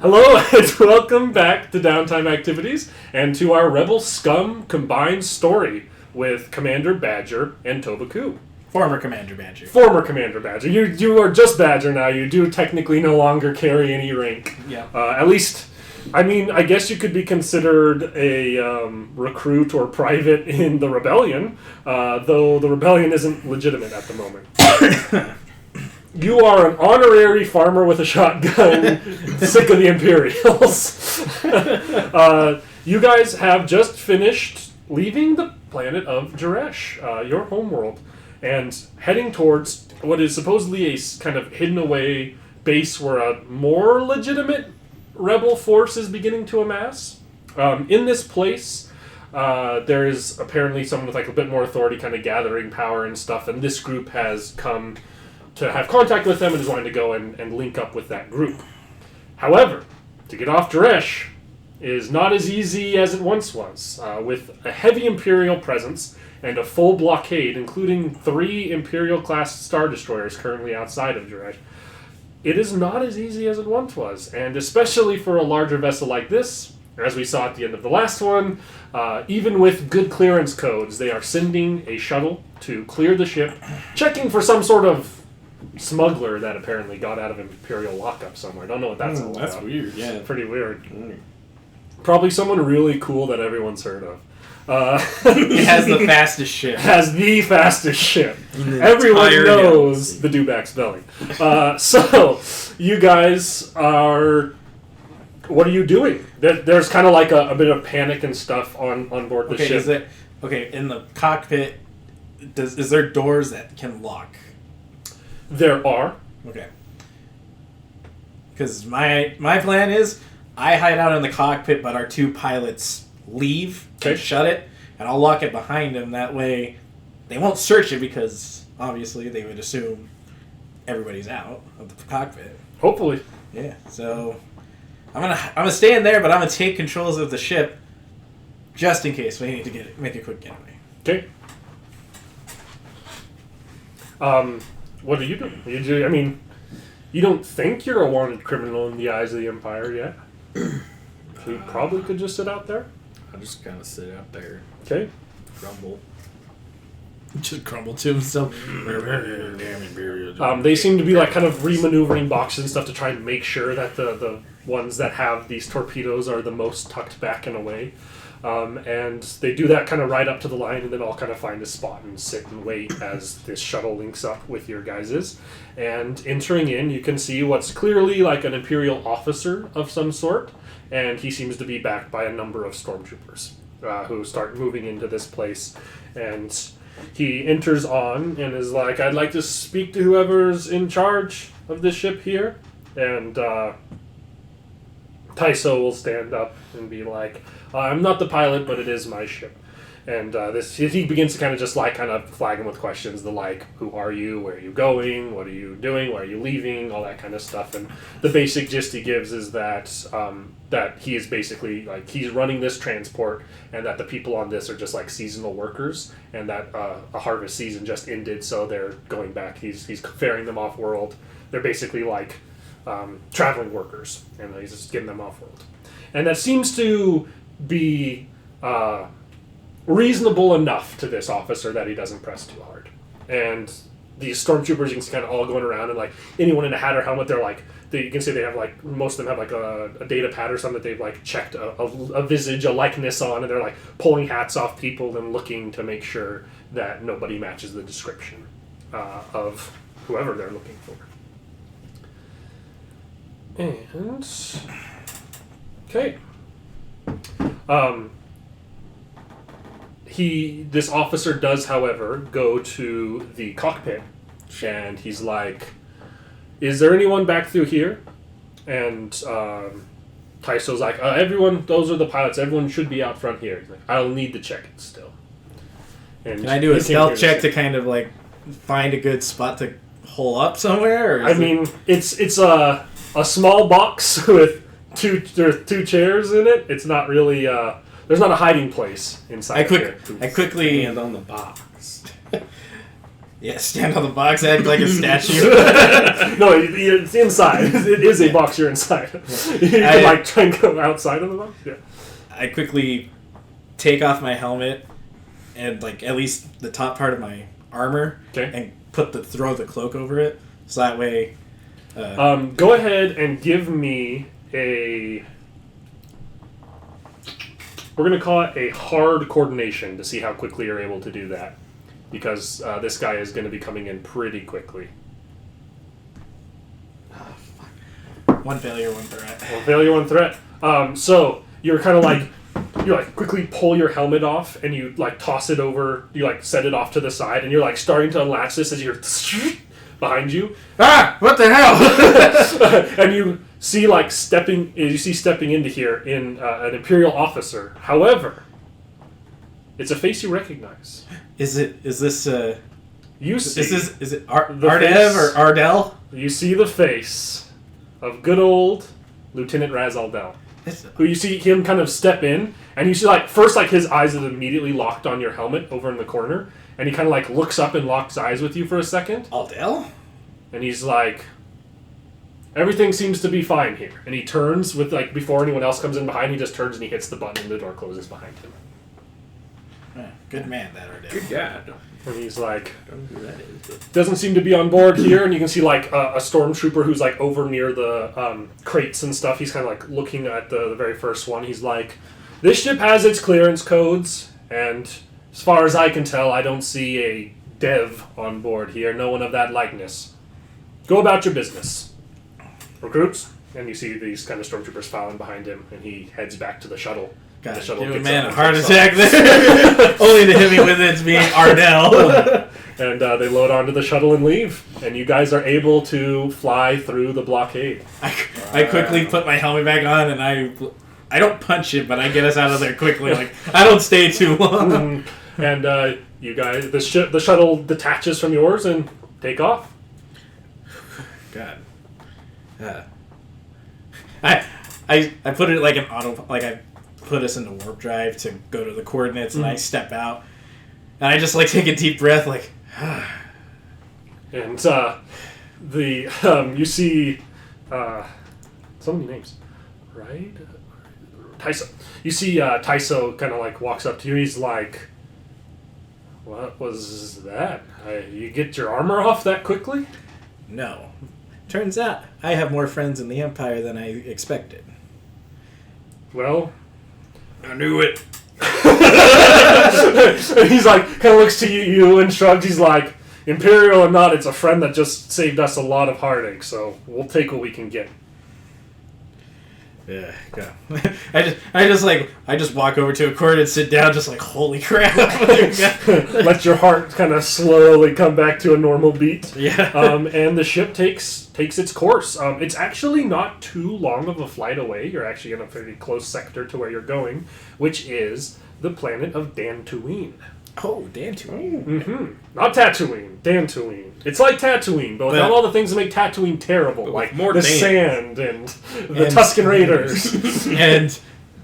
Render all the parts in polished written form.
Hello and welcome back to Downtime Activities and to our Rebel Scum combined story with Commander Badger and Tobaku. Former Commander Badger. Former Commander Badger. You are just Badger now. You do technically no longer carry any rank. Yeah. At least, I mean, I guess you could be considered a recruit or private in the Rebellion, though the Rebellion isn't legitimate at the moment. You are an honorary farmer with a shotgun, sick of the Imperials. You guys have just finished leaving the planet of Jaresh, your homeworld, and heading towards what is supposedly a kind of hidden away base where a more legitimate rebel force is beginning to amass. In this place, there is apparently someone with like a bit more authority kind of gathering power and stuff, and this group has come to have contact with them and is wanting to go and link up with that group. However, to get off Jaresh is not as easy as it once was. With a heavy Imperial presence and a full blockade, including 3 Imperial-class Star Destroyers currently outside of Jaresh, it is not as easy as it once was. And especially for a larger vessel like this, as we saw at the end of the last one, even with good clearance codes, they are sending a shuttle to clear the ship, checking for some sort of smuggler that apparently got out of Imperial lockup somewhere. Don't know what that's all about. That's weird, yeah. Pretty weird. Probably someone really cool that everyone's heard of. It has the fastest ship. Has the fastest ship. Everyone knows the Dubak's belly. So, you guys are... What are you doing? There's kind of like a bit of panic and stuff on board the ship. In the cockpit, is there doors that can lock? There are. Okay. Because my plan is, I hide out in the cockpit, but our 2 pilots leave and shut it, and I'll lock it behind them. That way, they won't search it because obviously they would assume everybody's out of the cockpit. Hopefully. Yeah. So I'm gonna stay in there, but I'm gonna take controls of the ship just in case we need to make a quick getaway. Okay. What are you doing? I mean, you don't think you're a wanted criminal in the eyes of the Empire yet. So you probably could just sit out there. I just kind of sit out there. Okay. Grumble. Just crumble to himself. They seem to be like kind of remaneuvering boxes and stuff to try and make sure that the ones that have these torpedoes are the most tucked back and away. And they do that kind of right up to the line and then all kind of find a spot and sit and wait as this shuttle links up with your guys's. And entering in, you can see what's clearly like an Imperial officer of some sort, and he seems to be backed by a number of stormtroopers who start moving into this place. And he enters on and is like, I'd like to speak to whoever's in charge of this ship here. And Tyso will stand up and be like, I'm not the pilot, but it is my ship. And he begins to kind of flag him with questions, the like, who are you, where are you going, what are you doing, why are you leaving, all that kind of stuff. And the basic gist he gives is that that he is basically, like, he's running this transport, and that the people on this are just like seasonal workers, and that a harvest season just ended, so they're going back. He's ferrying them off-world. They're basically like traveling workers, and he's just getting them off-world. And that seems to be reasonable enough to this officer that he doesn't press too hard. And these stormtroopers, you can see kind of all going around, and like anyone in a hat or helmet, they're like, you can say they have like, most of them have like a data pad or something that they've like checked a visage, a likeness on, and they're like pulling hats off people and looking to make sure that nobody matches the description of whoever they're looking for. And okay. This officer does, however, go to the cockpit, and he's like, is there anyone back through here? And Tyso's like, everyone, those are the pilots, everyone should be out front here. He's like, I'll need to check it still. And can I do a stealth check to kind of like find a good spot to hole up somewhere? Or I mean, it's a small box with two chairs in it. It's not really there's not a hiding place inside. I quickly hand on the box. Yeah, stand on the box, act like a statue. No, it's inside. It is a box. You're inside. You can like try and go outside of the box. Yeah. I quickly take off my helmet and like at least the top part of my armor, and throw the cloak over it, so that way. Go ahead and give me a. We're gonna call it a hard coordination to see how quickly you're able to do that, because this guy is going to be coming in pretty quickly. One failure, one threat. One failure, one threat. So you're kind of like. You like quickly pull your helmet off and you like toss it over. You like set it off to the side and you're like starting to unlatch this as you're behind you. Ah! What the hell? And you see like stepping into here in an Imperial officer. However, it's a face you recognize. Is this You see is it Ardev or Ardell? You see the face of good old Lieutenant Raz Aldel. Who you see him kind of step in, and you see like first like his eyes is immediately locked on your helmet over in the corner, and he kind of like looks up and locks eyes with you for a second. Aldel? And he's like, everything seems to be fine here. And he turns with like before anyone else comes in behind, he just turns and he hits the button and the door closes behind him. Good man, that Ardell. Good guy. And he's like, I don't know who that is, but... doesn't seem to be on board here, and you can see like a stormtrooper who's like over near the crates and stuff. He's kind of like looking at the very first one. He's like, this ship has its clearance codes, and as far as I can tell, I don't see a dev on board here. No one of that likeness. Go about your business. Recruits? And you see these kind of stormtroopers filing behind him, and he heads back to the shuttle. God, the shuttle give a gets man up a and heart takes attack off. there. Only to hit me with it being Ardell. And they load onto the shuttle and leave. And you guys are able to fly through the blockade. I quickly put my helmet back on, and I don't punch it, but I get us out of there quickly. Like, I don't stay too long. And you guys, the shuttle detaches from yours and take off. God. I put it like an auto, like I put us into warp drive to go to the coordinates, and I step out, and I just like take a deep breath, like. And you see so many names, right? Tyso. You see Tyso kind of like walks up to you. He's like, "What was that? You get your armor off that quickly?" No. Turns out I have more friends in the Empire than I expected. Well, I knew it. And he's like, kind of looks to you and shrugs. He's like, Imperial or not, it's a friend that just saved us a lot of heartache, so we'll take what we can get. Yeah, go. I just walk over to a court and sit down, just like, holy crap. Let your heart kind of slowly come back to a normal beat. Yeah. And the ship takes its course. It's actually not too long of a flight away. You're actually in a pretty close sector to where you're going, which is the planet of Dantooine. Oh, Dantooine. Mm-hmm. Not Tatooine. Dantooine. It's like Tatooine, but without all the things that make Tatooine terrible, like more the things. sand and the Tusken Raiders.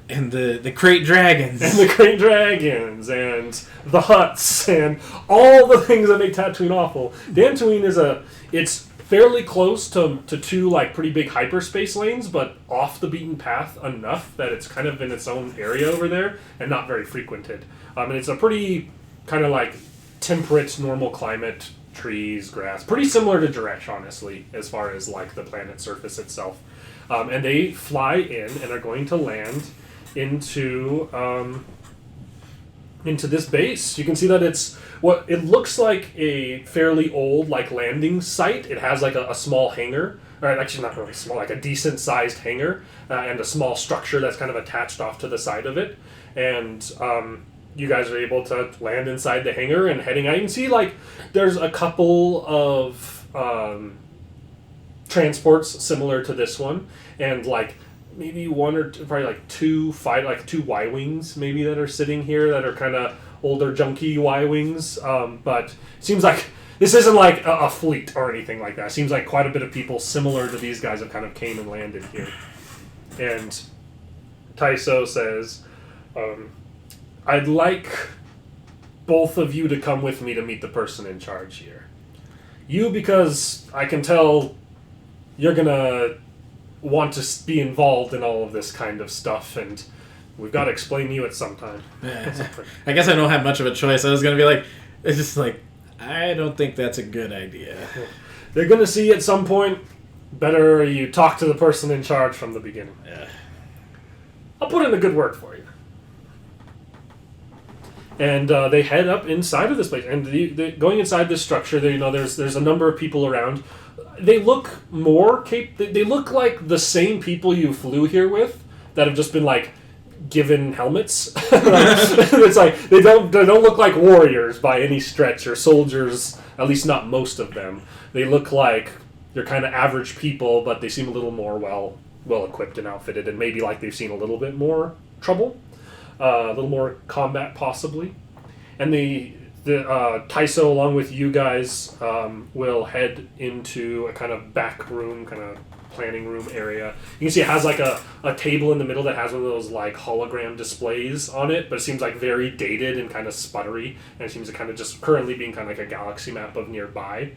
and the crate dragons. And the Great Dragons, and the huts, and all the things that make Tatooine awful. Dantooine it's fairly close to two like pretty big hyperspace lanes, but off the beaten path enough that it's kind of in its own area over there and not very frequented. And it's a pretty kind of like temperate, normal climate, trees, grass, pretty similar to Jaresh, honestly, as far as like the planet surface itself. And they fly in and are going to land into this base. You can see that it's what it looks like a fairly old like landing site. It has like a small hangar, or actually not really small, like a decent sized hangar, and a small structure that's kind of attached off to the side of it. And you guys are able to land inside the hangar and heading out. You can see like there's a couple of transports similar to this one, and like maybe one or two, probably like two Y-wings maybe that are sitting here that are kind of older junky Y-wings, but it seems like this isn't like a fleet or anything like that. It seems like quite a bit of people similar to these guys have kind of came and landed here. And Tyso says, I'd like both of you to come with me to meet the person in charge here. You, because I can tell you're gonna want to be involved in all of this kind of stuff, and we've got to explain to you at some time. I guess I don't have much of a choice. I was gonna be like, it's just like, I don't think that's a good idea. They're gonna see you at some point. Better you talk to the person in charge from the beginning. Yeah. I'll put in a good word for you. And they head up inside of this place. And going inside this structure, there's a number of people around. They look they look like the same people you flew here with that have just been like given helmets. It's like they don't look like warriors by any stretch, or soldiers. At least not most of them. They look like they're kind of average people, but they seem a little more well equipped and outfitted, and maybe like they've seen a little bit more trouble. A little more combat, possibly. And the Taiso, along with you guys, will head into a kind of back room, kind of planning room area. You can see it has like a table in the middle that has one of those like hologram displays on it, but it seems like very dated and kind of sputtery, and it seems to kind of just currently being kind of like a galaxy map of nearby.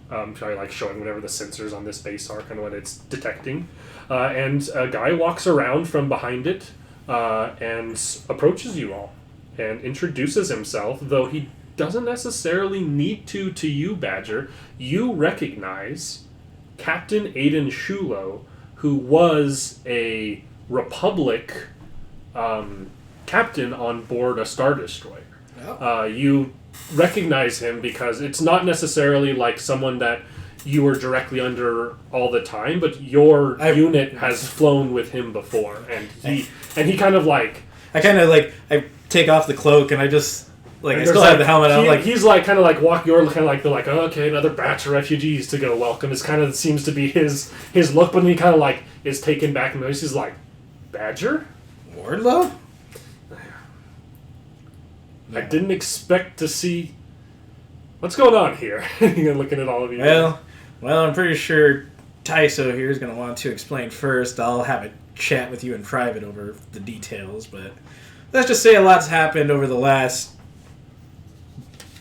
Probably like showing whatever the sensors on this base are, kind of what it's detecting. And a guy walks around from behind it, and approaches you all and introduces himself, though he doesn't necessarily need to you, Badger. You recognize Captain Aiden Shulo, who was a Republic captain on board a Star Destroyer. Oh. You recognize him because it's not necessarily like someone that you were directly under all the time, but your unit has flown with him before, and he kind of like... I take off the cloak, and I just, like, I still have the helmet on, he's like, kind of like, you're kind of like, they're like, oh, okay, another batch of refugees to go welcome. It's kind of seems to be his look, but then he kind of like, is taken back and he's like, Badger? Wardlow? I didn't expect to see... What's going on here? You're looking at all of you. Well, I'm pretty sure Taiso here is going to want to explain first. I'll have a chat with you in private over the details, but let's just say a lot's happened over the last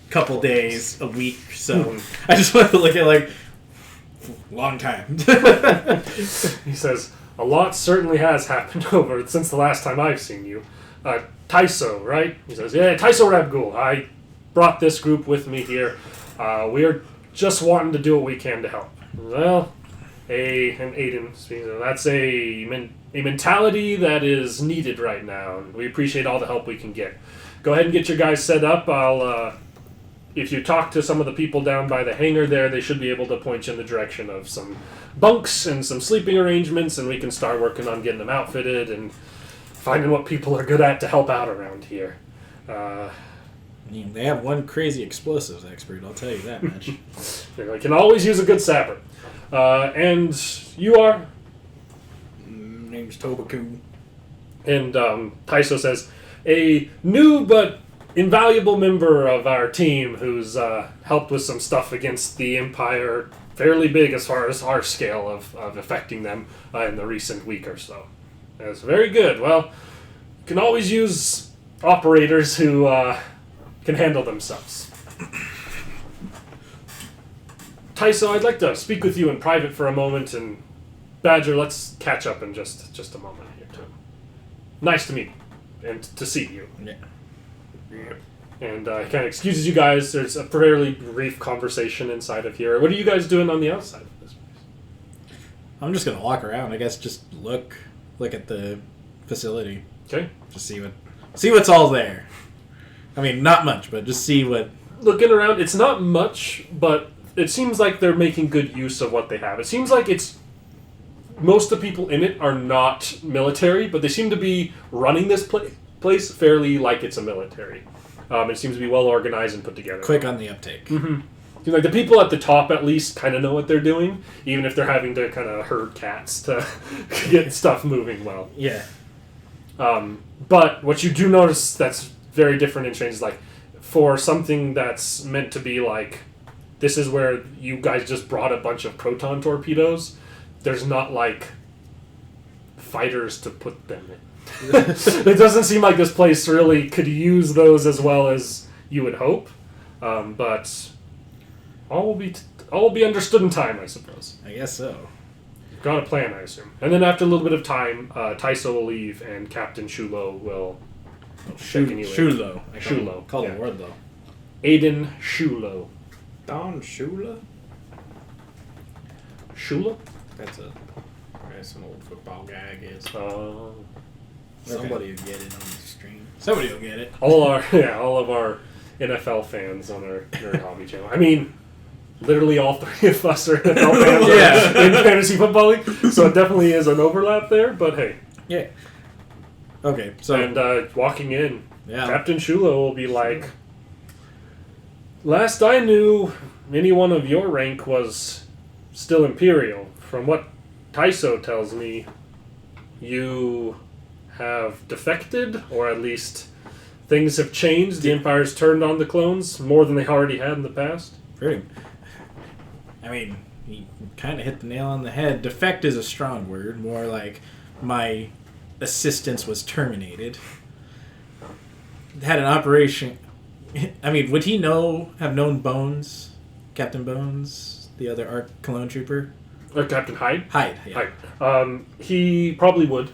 couple days, a week, so I just want to look at, like, long time. He says, a lot certainly has happened since the last time I've seen you. Taiso, right? He says, yeah, Taiso Rabgul. I brought this group with me here. We're just wanting to do what we can to help. Well, and Aiden speaks, that's a mentality that is needed right now, and we appreciate all the help we can get. Go ahead and get your guys set up. If you talk to some of the people down by the hangar there, they should be able to point you in the direction of some bunks and some sleeping arrangements, and we can start working on getting them outfitted and finding what people are good at to help out around here. They have one crazy explosives expert, I'll tell you that much. They can always use a good sapper. And you are? Name's Tobaku. And Taiso says, a new but invaluable member of our team who's helped with some stuff against the Empire, fairly big as far as our scale of affecting them in the recent week or so. That's very good. Well, you can always use operators who can handle themselves. Taiso, I'd like to speak with you in private for a moment, and Badger, let's catch up in just a moment here, too. Nice to meet you, and to see you. Yeah. And he kind of excuses you guys. There's a fairly brief conversation inside of here. What are you guys doing on the outside of this place? I'm just going to walk around, I guess, just look at the facility. Okay. Just see what's all there. I mean, not much, but just see what... Looking around, it's not much, but it seems like they're making good use of what they have. It seems like it's... Most of the people in it are not military, but they seem to be running this place fairly like it's a military. It seems to be well organized and put together. Quick on the uptake. Mm-hmm. Like the people at the top, at least, kind of know what they're doing, even if they're having to kind of herd cats to get stuff moving well. Yeah. But what you do notice that's very different and strange is, like, for something that's meant to be like, this is where you guys just brought a bunch of proton torpedoes, there's not, like, fighters to put them in. It doesn't seem like this place really could use those as well as you would hope. But all will be understood in time, I suppose. I guess so. You've got a plan, I assume. And then after a little bit of time, Taiso will leave, and Captain Shulo will check in you in. Shulo. Call yeah. the word though. Aiden Shulo. Don Shula? Shula? That's an old football guy, I guess. Somebody will get it on the stream. Somebody will get it. All of our NFL fans on our Nerd Hobby channel. I mean, literally all three of us are NFL fans in Fantasy Football League, so it definitely is an overlap there, but hey. Yeah. Okay, so... And walking in, Captain Shulo will be like, last I knew, anyone of your rank was still Imperial. From what Taiso tells me, you have defected, or at least things have changed. The Empire's turned on the clones more than they already had in the past. Pretty. I mean, he kind of hit the nail on the head. Defect is a strong word. More like my assistance was terminated. Had an operation. I mean, would he have known Bones, Captain Bones, the other ARC clone trooper? Or Captain Hyde? Hyde, yeah. Hyde. He probably would.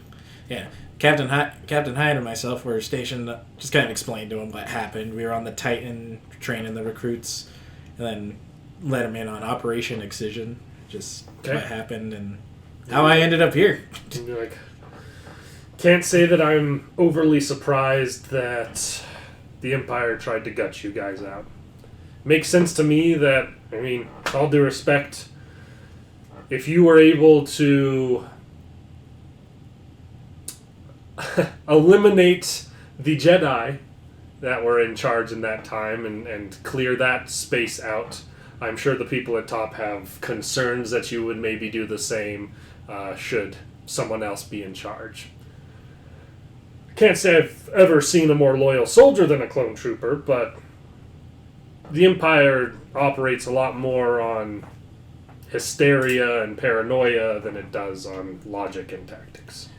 Yeah. Captain Hyde and myself were stationed, just kind of explained to him what happened. We were on the Titan training the recruits, and then let him in on Operation Excision, just what happened and how I ended up here. Like, can't say that I'm overly surprised that the Empire tried to gut you guys out. Makes sense to me that, I mean, with all due respect, if you were able to eliminate the Jedi that were in charge in that time and clear that space out, I'm sure the people at top have concerns that you would maybe do the same should someone else be in charge. Can't say I've ever seen a more loyal soldier than a clone trooper, but the Empire operates a lot more on hysteria and paranoia than it does on logic and tactics.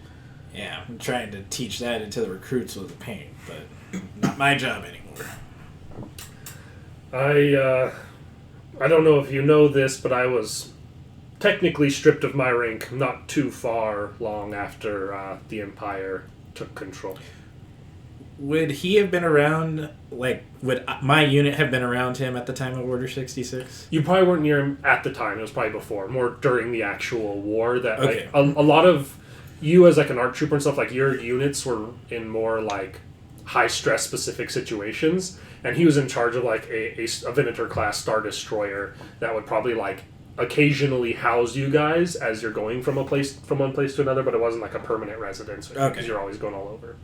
Yeah, I'm trying to teach that into the recruits with a pain, but not my job anymore. I don't know if you know this, but I was technically stripped of my rank not too far long after the Empire took control. Would he have been around, like, would my unit have been around him at the time of Order 66? You probably weren't near him at the time. It was probably before, more during the actual war. That okay. Like, a lot of you as like an ARC trooper and stuff, like your units were in more like high stress specific situations, and he was in charge of like a Venator class Star Destroyer that would probably like occasionally house you guys as you're going from one place to another, but it wasn't like a permanent residence because you're always going all over.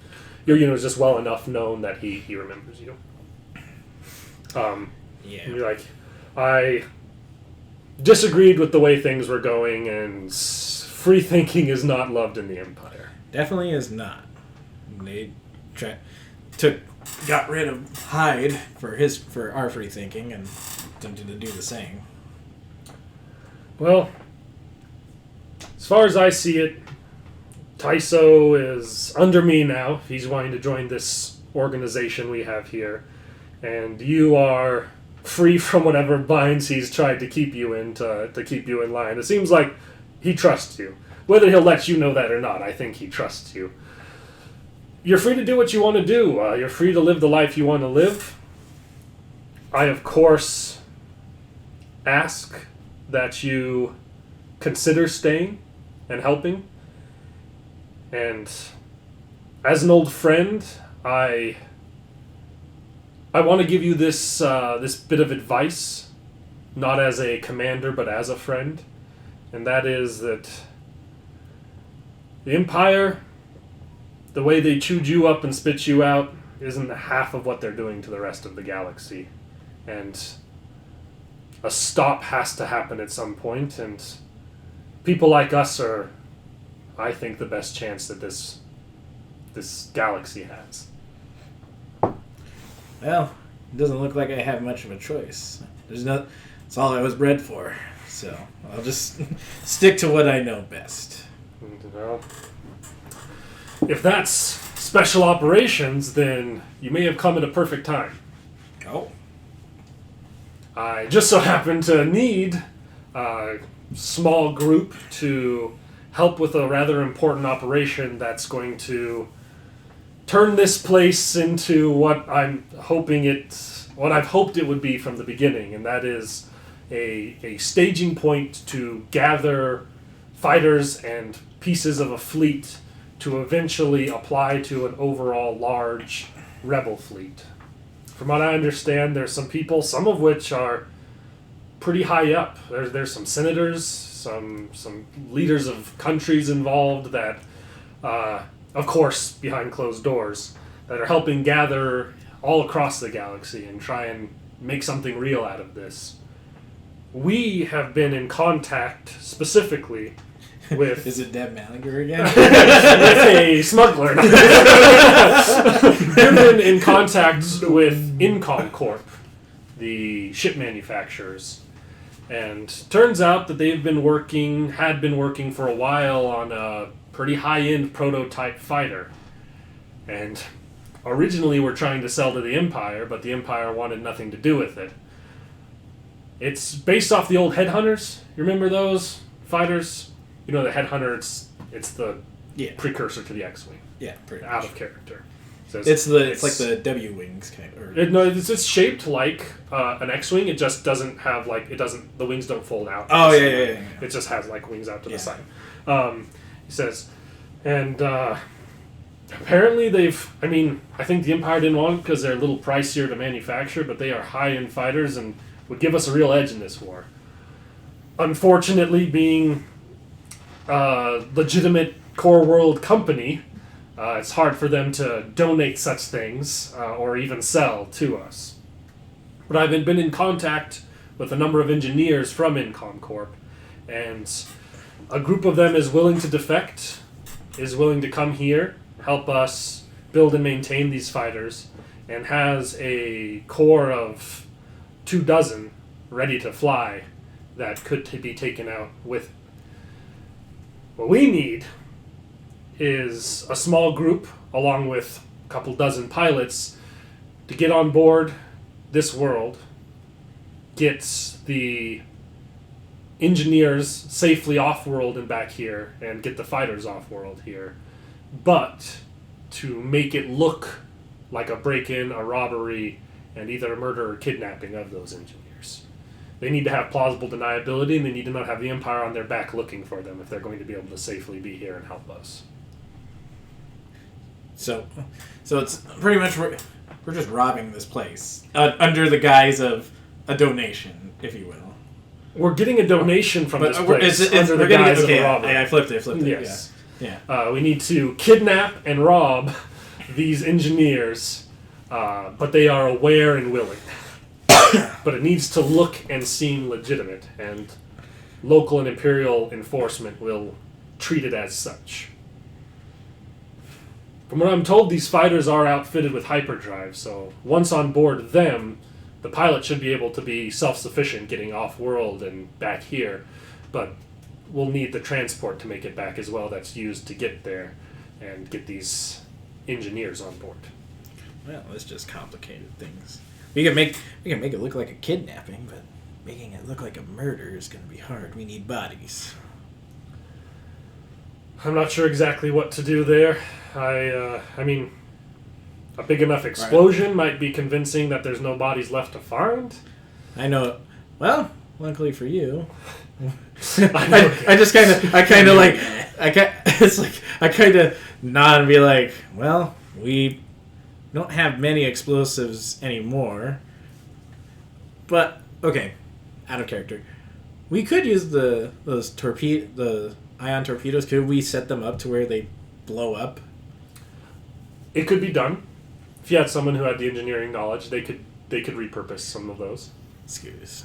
Your unit was just well enough known that he remembers you. You're like, I disagreed with the way things were going, and free thinking is not loved in the Empire. Definitely is not. They got rid of Hyde for our free thinking and attempted to do the same. Well, as far as I see it, Taiso is under me now. He's wanting to join this organization we have here, and you are free from whatever binds he's tried to keep you in to keep you in line. It seems like he trusts you. Whether he'll let you know that or not, I think he trusts you. You're free to do what you want to do. You're free to live the life you want to live. I, of course, ask that you consider staying and helping. And as an old friend, I want to give you this bit of advice, not as a commander, but as a friend. And that is that the Empire, the way they chewed you up and spit you out, isn't half of what they're doing to the rest of the galaxy. And a stop has to happen at some point, and people like us are, I think, the best chance that this galaxy has. Well, it doesn't look like I have much of a choice. It's all I was bred for, so I'll just stick to what I know best. Well, if that's special operations, then you may have come at a perfect time. Oh. I just so happen to need a small group to help with a rather important operation that's going to turn this place into what I've hoped it would be from the beginning, and that is a staging point to gather fighters and pieces of a fleet to eventually apply to an overall large rebel fleet. From what I understand, there's some people, some of which are pretty high up. There's some senators, some leaders of countries involved that, of course, behind closed doors, that are helping gather all across the galaxy and try and make something real out of this. We have been in contact specifically with... Is it Deb Malinger again? with a smuggler. We've been in contact with Incom Corp, the ship manufacturers. And turns out that had been working for a while on a pretty high-end prototype fighter. And originally were trying to sell to the Empire, but the Empire wanted nothing to do with it. It's based off the old Headhunters. You remember those fighters? You know the Headhunter, it's the precursor to the X-Wing. Yeah, pretty out much. of character. It's like the W-Wings kind of. It's shaped like an X-Wing. It just doesn't have the wings don't fold out. Oh yeah. It just has like wings out to the side. He says, and apparently I think the Empire didn't want it because they're a little pricier to manufacture, but they are high-end fighters and would give us a real edge in this war. Unfortunately, being a legitimate core world company, it's hard for them to donate such things or even sell to us. But I've been in contact with a number of engineers from Incom Corp, and a group of them is willing to defect, is willing to come here, help us build and maintain these fighters, and has a core of 24 ready to fly that could be taken out with. What we need is a small group, along with a couple dozen pilots, to get on board this world, get the engineers safely off-world and back here, and get the fighters off-world here. But to make it look like a break-in, a robbery, and either a murder or kidnapping of those engineers. They need to have plausible deniability, and they need to not have the Empire on their back looking for them if they're going to be able to safely be here and help us. So it's pretty much we're just robbing this place under the guise of a donation, if you will. We're getting a donation from this place under the guise of a robbery. I flipped it. Yes. Yeah. We need to kidnap and rob these engineers, but they are aware and willing. But it needs to look and seem legitimate, and local and imperial enforcement will treat it as such. From what I'm told, these fighters are outfitted with hyperdrive, so once on board them, the pilot should be able to be self-sufficient getting off-world and back here, but we'll need the transport to make it back as well that's used to get there and get these engineers on board. Well, it's just complicated things. We can make it look like a kidnapping, but making it look like a murder is going to be hard. We need bodies. I'm not sure exactly what to do there. I mean, a big enough explosion might be convincing that there's no bodies left to find. I know. Well, luckily for you, I kind of nod and be like, well, we don't have many explosives anymore. But okay, out of character. We could use the ion torpedoes. Could we set them up to where they blow up? It could be done. If you had someone who had the engineering knowledge, they could repurpose some of those. Excuse.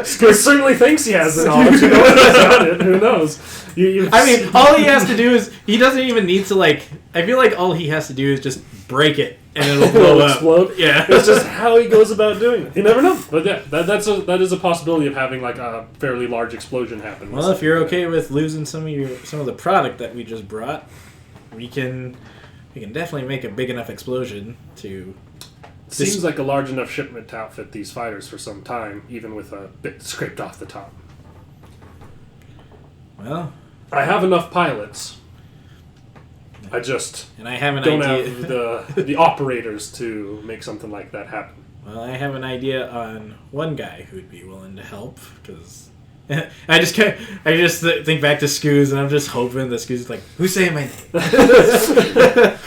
Screws certainly thinks he has the knowledge. Who knows about it? Who knows? I mean, all he has to do is he doesn't even need to I feel like all he has to do is just break it and it'll blow up. Explode. Yeah, it's just how he goes about doing it. You never know. But yeah, that is a possibility of having like a fairly large explosion happen. Well, if you're okay with losing some of the product that we just brought, we can definitely make a big enough explosion to Seems like a large enough shipment to outfit these fighters for some time, even with a bit scraped off the top. Well, I have enough pilots. I just and I have an don't idea. have the operators to make something like that happen. Well, I have an idea on one guy who'd be willing to help, because I just think back to Scoos, and I'm just hoping that Scoos is like, who's saying my name?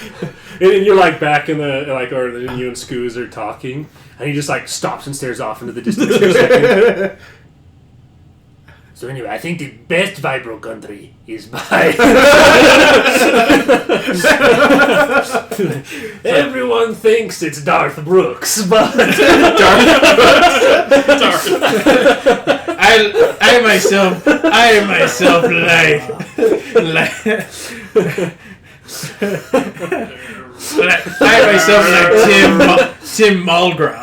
And you're like back in the or you and Scoos are talking, and he just like stops and stares off into the distance for a second. So anyway, I think the best vibro country is by... Everyone thinks it's Darth Brooks, but... I myself like Tim Mulgrew.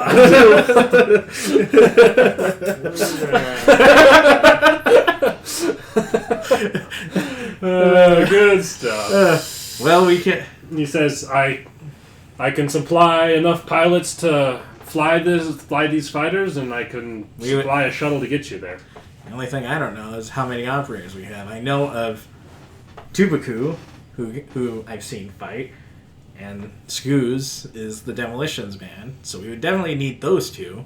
Good stuff. Well, we can. He says, I can supply enough pilots to fly these fighters, and I can supply a shuttle to get you there. The only thing I don't know is how many operators we have. I know of Tubaku, who I've seen fight, and Scoos is the demolitions man, so we would definitely need those two.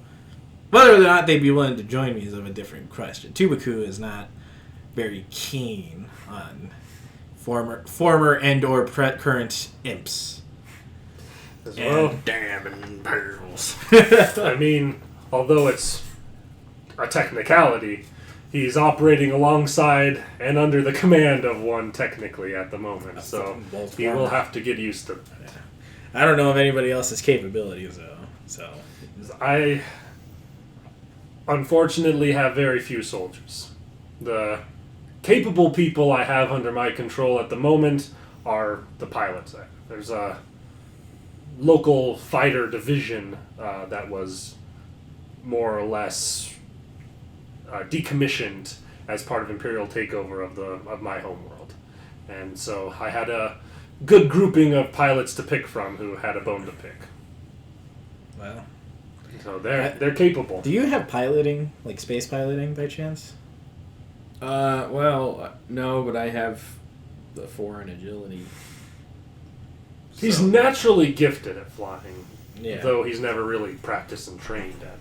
Whether or not they'd be willing to join me is of a different question. Tubaku is not very keen on former and or current imps. Well, Damn pearls. I mean, although it's a technicality, he's operating alongside and under the command of one technically at the moment, so he will have to get used to it. I don't know of anybody else's capabilities, though. So I unfortunately have very few soldiers. The capable people I have under my control at the moment are the pilots. There's a local fighter division that was more or less decommissioned as part of Imperial takeover of my homeworld, and so I had a good grouping of pilots to pick from who had a bone to pick. well, So they're capable. do you have piloting, like space piloting, by chance? Well, no, but I have the 4 in agility. He's So- naturally gifted at flying, Yeah. though he's never really practiced and trained at it.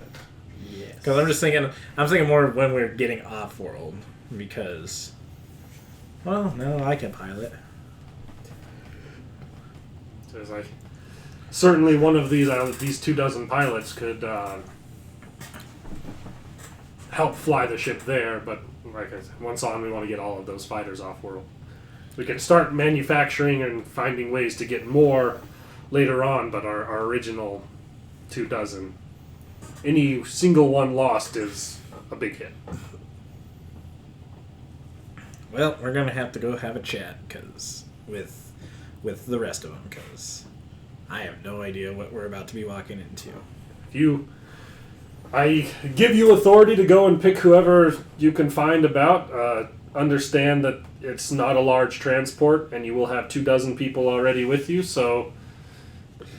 Yes. Because I'm thinking more of when we're getting off world, because, well, no, I can pilot. So it's like, certainly one of these 24 pilots could help fly the ship there, but like I said, once on, we want to get all of those fighters off world. We can start manufacturing and finding ways to get more later on, but our original 24, any single one lost is a big hit. Well, we're gonna have to go have a chat, cause with the rest of them, because I have no idea what we're about to be walking into. I give you authority to go and pick whoever you can find about. Understand that it's not a large transport, and you will have 24 people already with you, so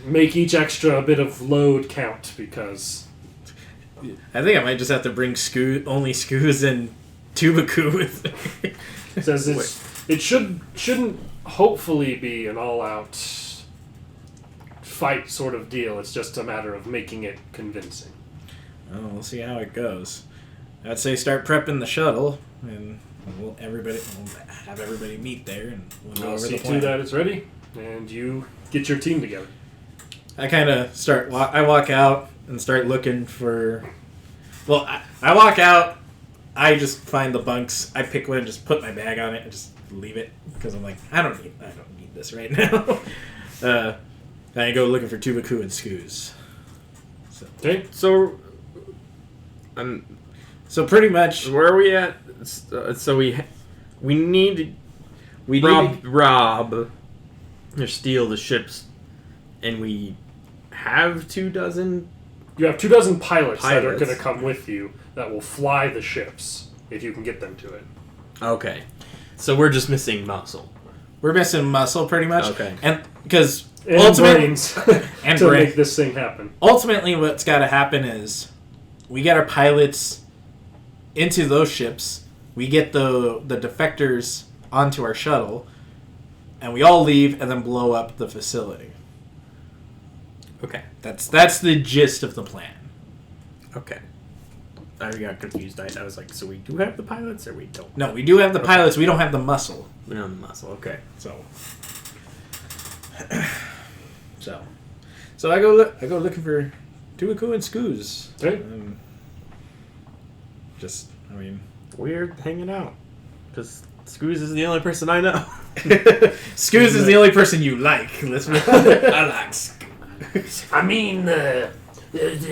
make each extra bit of load count, because... I think I might just have to bring only Scoos and Tubaku with me. It says it shouldn't hopefully be an all-out fight sort of deal. It's just a matter of making it convincing. Oh, we'll see how it goes. I'd say start prepping the shuttle, and we'll have everybody meet there, and we'll go I'll over see the plan. to that it's ready, and you get your team together. I kind of I walk out and start looking for... Well, I walk out, I just find the bunks, I pick one and just put my bag on it and just leave it, because I'm like, I don't need this right now. And I go looking for Tubaku and Scoos. Okay. So, So pretty much... where are we at? So we need to rob or steal the ships, and we have 24. You have 24 pilots that are Pilots. going to come with you that will fly the ships if you can get them to it. Okay, so we're just missing muscle. We're missing muscle, pretty much. Okay. And because and brains and to make this thing happen. Ultimately, what's got to happen is we get our pilots into those ships. We get the defectors onto our shuttle, and we all leave and then blow up the facility. Okay. That's the gist of the plan. Okay. I got confused. I was like, so we do have the pilots or we don't? No, we do have the pilots. We don't have the muscle. We don't have the muscle. Okay. So I go looking for Tuaku and Scoos. Okay. We're hanging out. Because Scoos is the only person I know. Scoos is the only person you like. Let's I like Scoos. I mean, there's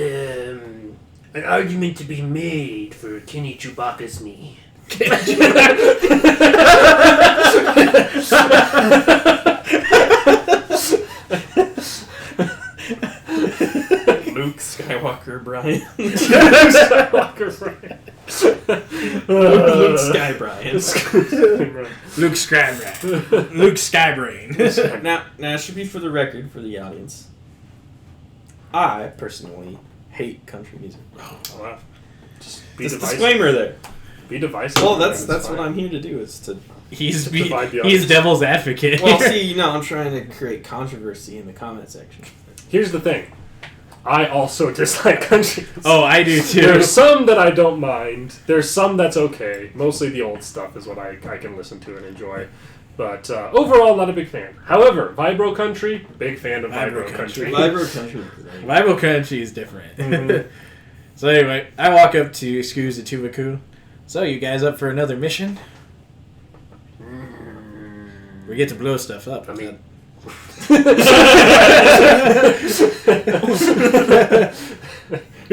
an argument to be made for Kenny Chewbacca's knee. Luke Skywalker Brian. Skywalker Brian. Luke Sky Brian. Luke Skybrain. Luke Skybrain. Now, it should be for the record for the audience. I personally hate country music. Oh, wow. Just Just disclaimer there. Be divisive. Well, that's what I'm here to do, is to... He's audience. devil's advocate. Well, see, I'm trying to create controversy in the comment section. Here's the thing. I also dislike country. Oh, I do too. There's some that I don't mind. There's some that's okay. Mostly the old stuff is what I can listen to and enjoy. But overall, not a big fan. However, Vibro Country, big fan of Vibro Country. Vibro Country. Vibro Country is different. Mm-hmm. So anyway, I walk up to Scoos and Tuvaku. So, you guys up for another mission? We get to blow stuff up. I mean... He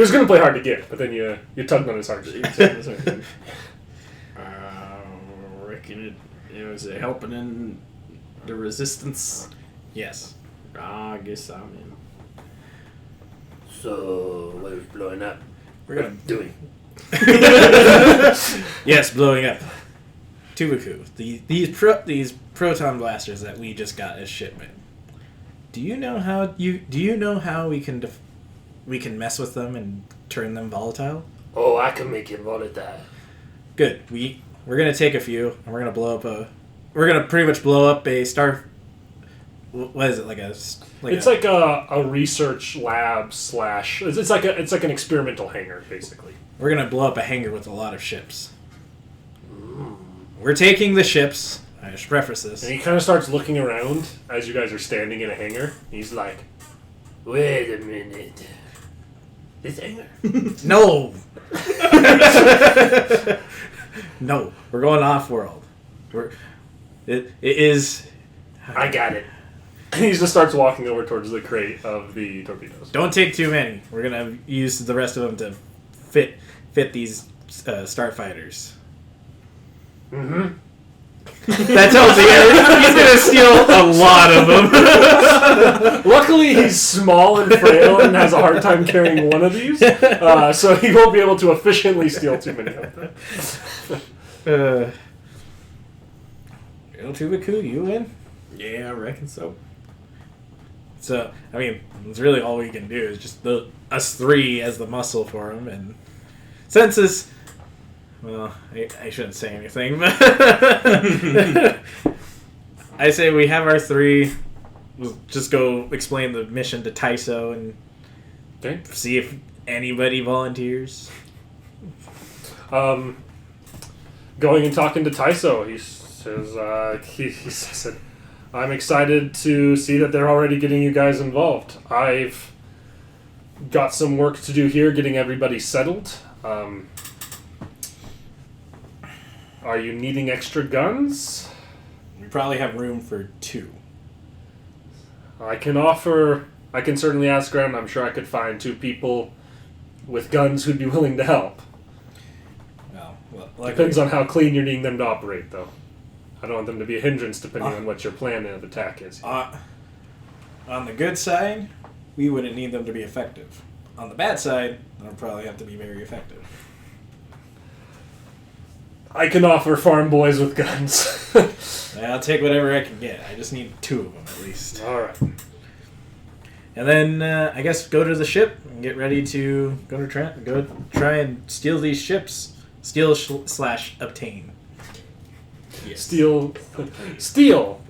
was going to play hard to get, but then you tugged on his heart. Reckon it was helping in the resistance. Yes. I guess I'm in. So, what are we blowing up? We're gonna doing. Yes, blowing up. Tuvaku. These proton blasters that we just got as shipment. Do you know how we can mess with them and turn them volatile? Oh, I can make it volatile. Good. We're gonna take a few and we're gonna blow up we're gonna pretty much blow up a star. What is it It's like a research lab / it's like an experimental hangar basically. We're gonna blow up a hangar with a lot of ships. We're taking the ships. I should preface this. And he kind of starts looking around as you guys are standing in a hangar. He's like, Wait a minute. This hangar? No. No, we're going off world. It is. I got it. And he just starts walking over towards the crate of the torpedoes. Don't take too many. We're gonna use the rest of them to fit these starfighters. Mm-hmm. That tells you he's gonna steal a lot of them. Luckily, he's small and frail and has a hard time carrying one of these, so he won't be able to efficiently steal too many of them. Tuvaku, you in? Yeah, I reckon so. So, I mean, it's really all we can do is just us three as the muscle for him, and since this... Well, I shouldn't say anything, but... I say we have our three. We'll just go explain the mission to Tyso and see if anybody volunteers. Going and talking to Tyso, he says, he said, I'm excited to see that they're already getting you guys involved. I've got some work to do here getting everybody settled. Are you needing extra guns? We probably have room for 2. I can certainly ask around. I'm sure I could find 2 people with guns who'd be willing to help. Well, Depends on how clean you're needing them to operate, though. I don't want them to be a hindrance depending on what your plan of attack is. On the good side, we wouldn't need them to be effective. On the bad side, they'll probably have to be very effective. I can offer farm boys with guns. I'll take whatever I can get. I just need 2 of them at least. All right. And then I guess go to the ship and get ready to go try and steal these ships. Steal/obtain. Yes. Steal,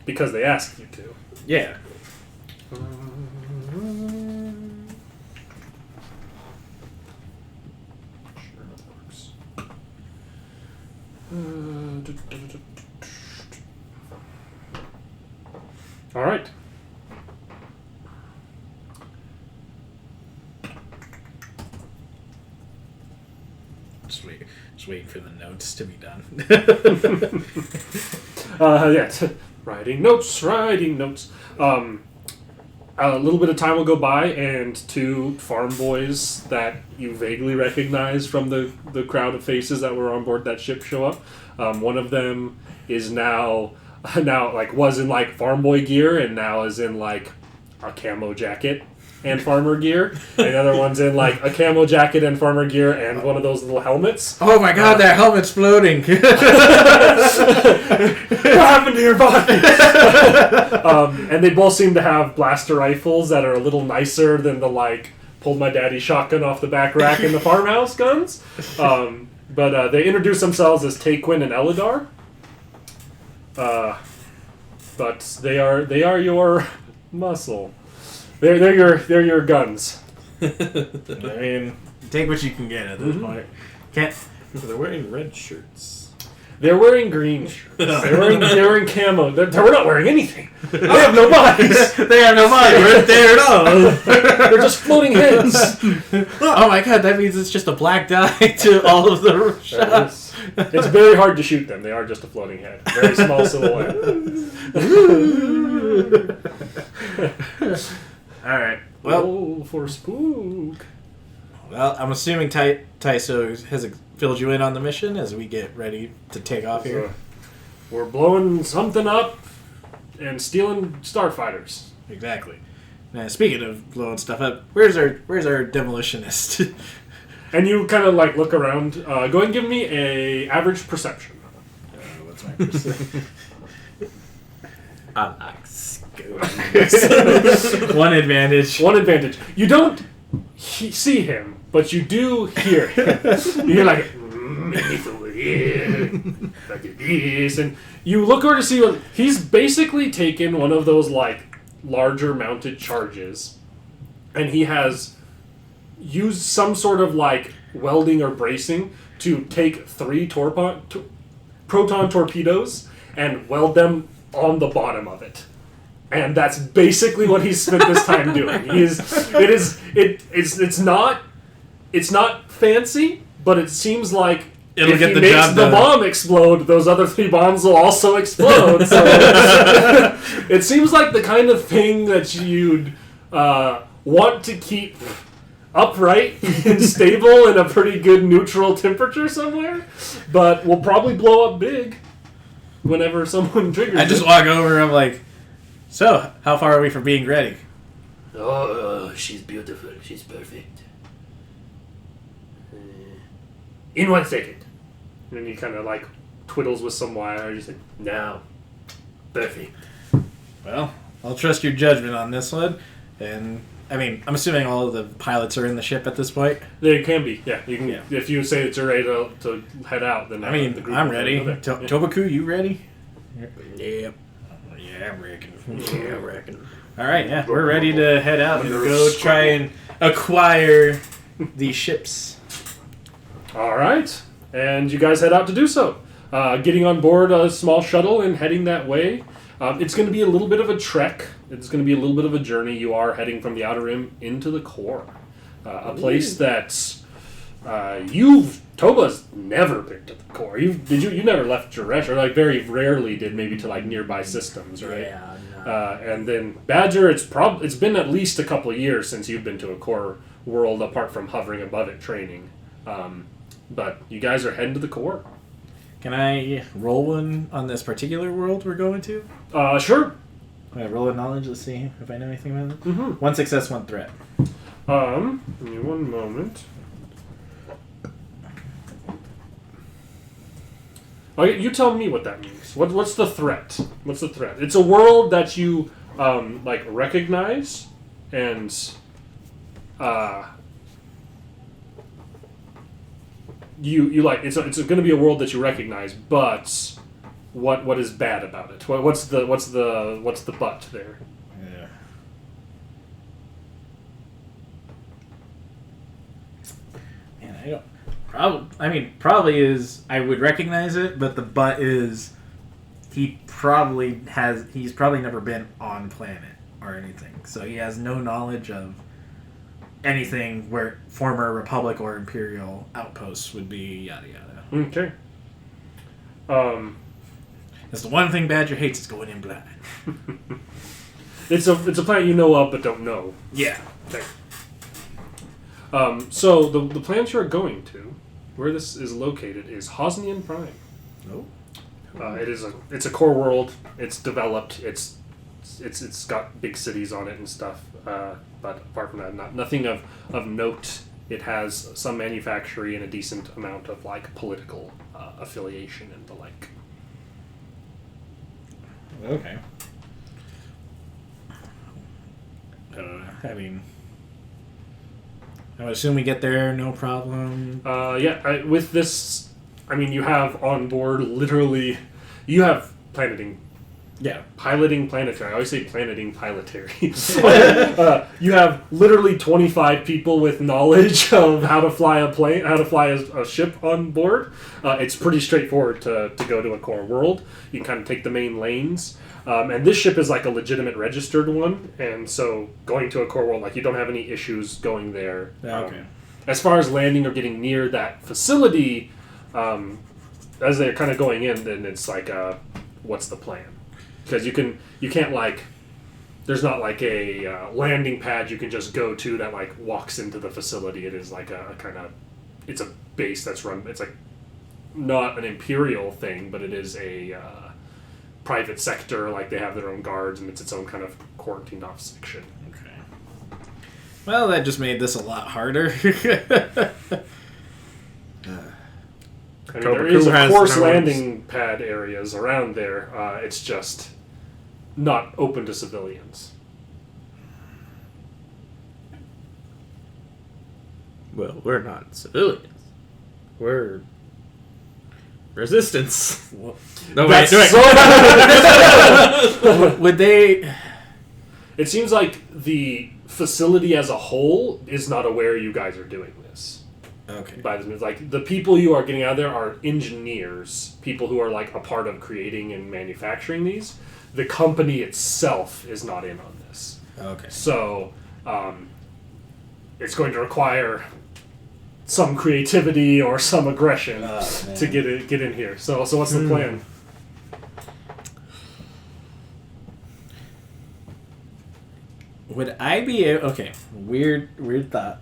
because they asked you to. Yeah. Sure, that works. All right. Just waiting for the notes to be done. Yeah, writing notes. A little bit of time will go by, and two farm boys that you vaguely recognize from the crowd of faces that were on board that ship show up. One of them is now like was in like farm boy gear and now is in like a camo jacket and farmer gear. And the other one's in like a camo jacket and farmer gear and one of those little helmets. Oh my god, that helmet's floating! What happened to your body? And they both seem to have blaster rifles that are a little nicer than the like pulled my daddy shotgun off the back rack in the farmhouse guns. But they introduce themselves as Taquin and Elidar. But they are your muscle. They're your guns. I mean, take what you can get at this point. Can't. They're wearing red shirts. They're wearing green shirts. They're wearing camo. We're not wearing anything. They have no bodies. They have no body right there at all. They're just floating heads. Oh my god, that means it's just a black dye to all of the shots. It's very hard to shoot them. They are just a floating head. Very small silhouette. Alright. Well, roll for spook. Well, I'm assuming Taiso has filled you in on the mission as we get ready to take off here. We're blowing something up and stealing starfighters. Exactly. Now, speaking of blowing stuff up, where's our demolitionist? And you kind of like look around. Go ahead and give me a average perception. What's my perception? I like Scum. One advantage. One advantage. You don't see him, but you do hear him. You hear like, it's over here, like this, and you look over to see what he's basically taken one of those like larger mounted charges, and he has used some sort of like welding or bracing to take 3 proton torpedoes and weld them on the bottom of it. And that's basically what he's spent this time doing. It's not fancy, but it seems like It'll if get he the makes job the done. bomb explode, those other 3 bombs will also explode. So it seems like the kind of thing that you'd want to keep upright and stable in a pretty good neutral temperature somewhere, but will probably blow up big whenever someone triggers I just it. walk over and I'm like, so, how far are we from being ready? Oh, she's beautiful. She's perfect. In 1 second. And then he kind of like twiddles with some wire. He's like, Now. Perfect. Well, I'll trust your judgment on this one. And, I mean, I'm assuming all of the pilots are in the ship at this point. they can be, yeah. You can, Yeah. if you say that you're ready to head out, then I mean, the group I'm will ready. go there. Yeah. Tobaku, you ready? Yep. Yeah, I reckon. Yeah, I reckon. Alright, yeah, we're ready to head out and go try and acquire these ships. All right, and you guys head out to do so. Getting on board a small shuttle and heading that way. It's going to be a little bit of a trek. It's going to be a little bit of a journey. You are heading from the Outer Rim into the core, a place that Toba's never been to the core. You never left Jaresh, or like very rarely did, maybe to like nearby systems, right? Yeah, no. And then Badger, it's been at least a couple of years since you've been to a core world, apart from hovering above it training. But you guys are heading to the core. Can I roll one on this particular world we're going to? Sure. Can I roll a knowledge? Let's see if I know anything about it. Mm-hmm. 1 success, 1 threat. Give me one moment. Okay, you tell me what that means. What's the threat? What's the threat? It's a world that you like recognize, and you like it's going to be a world that you recognize, but what is bad about it? What's the but there? Yeah. Man, I don't. Probably is. I would recognize it, but the but is, he's probably never been on planet or anything, so he has no knowledge of anything where former Republic or Imperial outposts would be. Yada yada. Okay. That's the one thing Badger hates is going in blind. It's a planet you know of but don't know. Yeah. Okay. So the planet you're going to, where this is located, is Hosnian Prime. Oh. It's a core world. It's developed. It's got big cities on it and stuff. But apart from that, nothing of note. It has some manufacturing and a decent amount of like political affiliation and the like. Okay. I mean, I would assume we get there, no problem. With this, I mean, you have on board literally, you have piloting planetary. I always say planeting pilotary. You have literally 25 people with knowledge of how to fly a plane, how to fly a ship on board. It's pretty straightforward to go to a core world. You can kind of take the main lanes. And this ship is like a legitimate registered one, and so going to a core world, like you don't have any issues going there. Okay. As far as landing or getting near that facility, as they're kind of going in, then it's like, what's the plan? Because you can't like, there's not like a landing pad you can just go to that like walks into the facility. It is like a kind of, it's a base that's run. It's like not an Imperial thing, but it is a private sector. Like they have their own guards, and it's its own kind of quarantined off section. Okay. Well, that just made this a lot harder. I mean, there is, of course, landing pad areas around there. It's just not open to civilians. Well, we're not civilians. We're resistance. No, wait. Would they... It seems like the facility as a whole is not aware you guys are doing this. Okay. By this means, like the people you are getting out of there are engineers, people who are like a part of creating and manufacturing these. The company itself is not in on this. Okay. So, it's going to require some creativity or some aggression to get in here. So what's the plan? Would I be able... Okay, weird thought.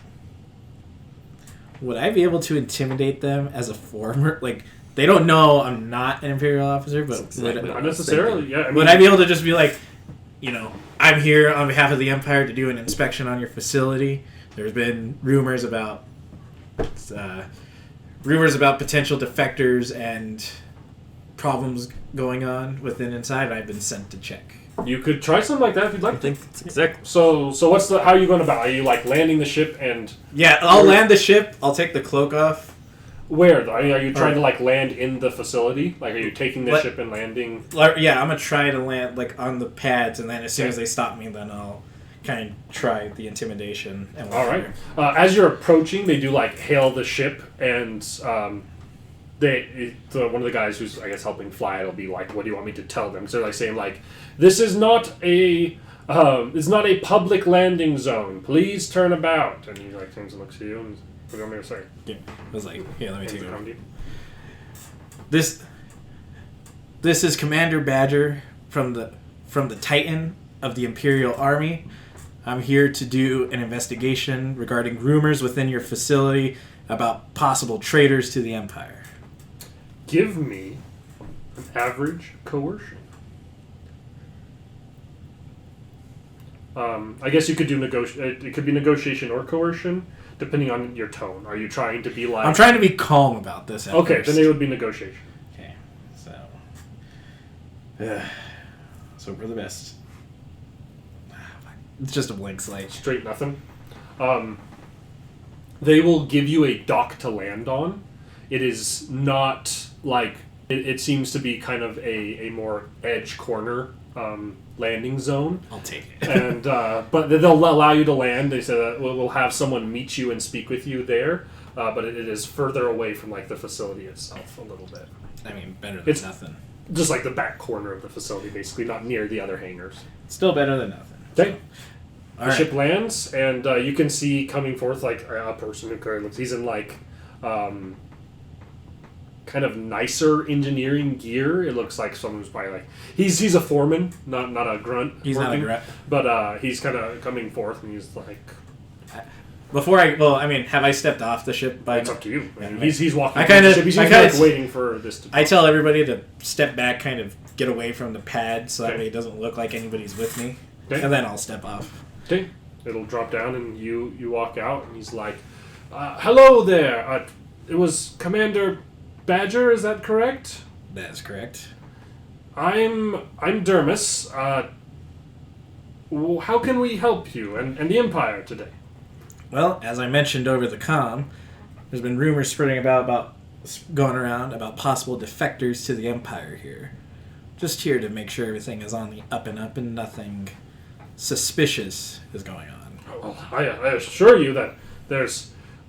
Would I be able to intimidate them as a former... Like, they don't know I'm not an Imperial officer, but... Not necessarily, yeah. I mean, would I be able to just be like, you know, I'm here on behalf of the Empire to do an inspection on your facility. There's been rumors about potential defectors and problems going on within inside. I've been sent to check. you could try something like that if you'd like. I think that's exactly. So what's the? How are you going about? Are you like landing the ship and? Yeah, I'll land the ship. I'll take the cloak off. Where though? Are you trying to like land in the facility? Like, are you taking the ship and landing? Yeah, I'm gonna try to land like on the pads, and then as soon as they stop me, then I'll kind of try the intimidation. And all right. As you're approaching, they do like hail the ship, and one of the guys who's I guess helping fly it will be like, "What do you want me to tell them?" So they're like saying like, "This is not a public landing zone. Please turn about." And he like turns and looks at you and. What do you want me to say? Yeah. I was like, "Here, let me take it." This is Commander Badger from the Titan of the Imperial Army. I'm here to do an investigation regarding rumors within your facility about possible traitors to the Empire. Give me an average coercion. I guess you could do it could be negotiation or coercion, depending on your tone. Are you trying to be like... I'm trying to be calm about this. Okay, then it would be negotiation. Okay, so... so for the best. It's just a blank slate. Straight nothing. They will give you a dock to land on. It is not like... It seems to be kind of a more edge corner landing zone. I'll take it. And but they'll allow you to land. They said that we'll have someone meet you and speak with you there. But it is further away from like the facility itself a little bit. I mean, better than nothing. Just like the back corner of the facility, basically, not near the other hangars. Still better than nothing. Okay. So. The ship lands, and you can see coming forth like a person who kind of looks. He's in like kind of nicer engineering gear. It looks like someone who's probably like he's a foreman, not a grunt. He's working, not a grunt, but he's kind of coming forth, and he's like. Have I stepped off the ship? It's up to you. He's walking. He's waiting for this to. I tell everybody to step back, kind of get away from the pad, so that way it doesn't look like anybody's with me, and then I'll step off. Okay. It'll drop down, and you walk out, and he's like, "Hello there. It was Commander Badger. Is that correct?" That is correct. I'm Dermis. How can we help you and the Empire today? Well, as I mentioned over the comm, there's been rumors spreading about going around about possible defectors to the Empire here. Just here to make sure everything is on the up and up and nothing suspicious is going on. Well, I assure you that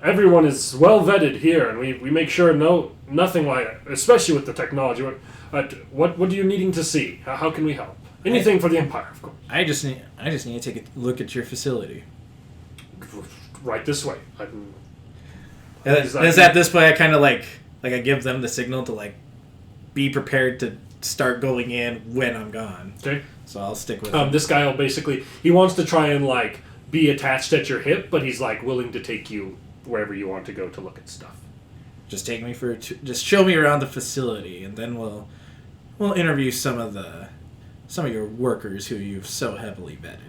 everyone is well vetted here, and we make sure nothing like it, especially with the technology. What are you needing to see? How can we help? Anything for the Empire, of course. I just need to take a look at your facility. Right this way. Is at this point I kind of like I give them the signal to like be prepared to start going in when I'm gone. Okay. So I'll stick with him. This guy will basically he wants to try and like be attached at your hip, but he's like willing to take you wherever you want to go to look at stuff. Just take me just show me around the facility, and then we'll interview some of your workers who you've so heavily vetted.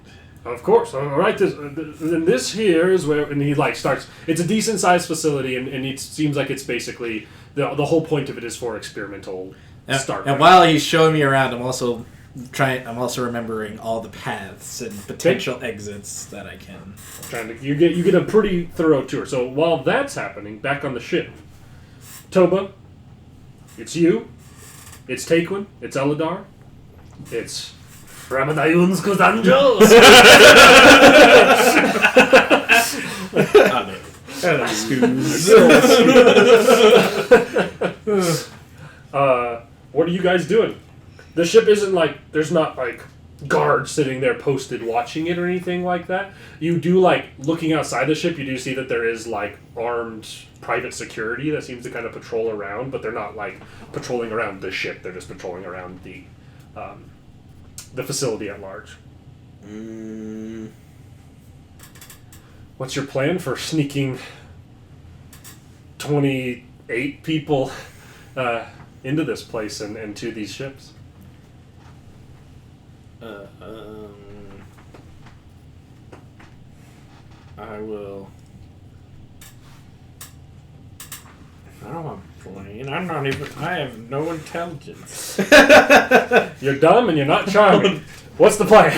Of course. All right. This here is where, and he like starts. It's a decent sized facility, and it seems like it's basically the whole point of it is for experimental start. And while he's showing me around, I'm also remembering all the paths and potential exits that I can. You get a pretty thorough tour. So while that's happening, back on the ship, Toba, it's you, it's Taquin, it's Eladar, it's. Ramadayun's Kusanjos! What are you guys doing? The ship isn't like, there's not like guards sitting there posted watching it or anything like that. You do like, looking outside the ship, you do see that there is like armed private security that seems to kind of patrol around, but they're not like patrolling around the ship, they're just patrolling around the facility at large. What's your plan for sneaking 28 people into this place and to these ships? I will. I don't have a plane. I have no intelligence. You're dumb and you're not charming. What's the plan?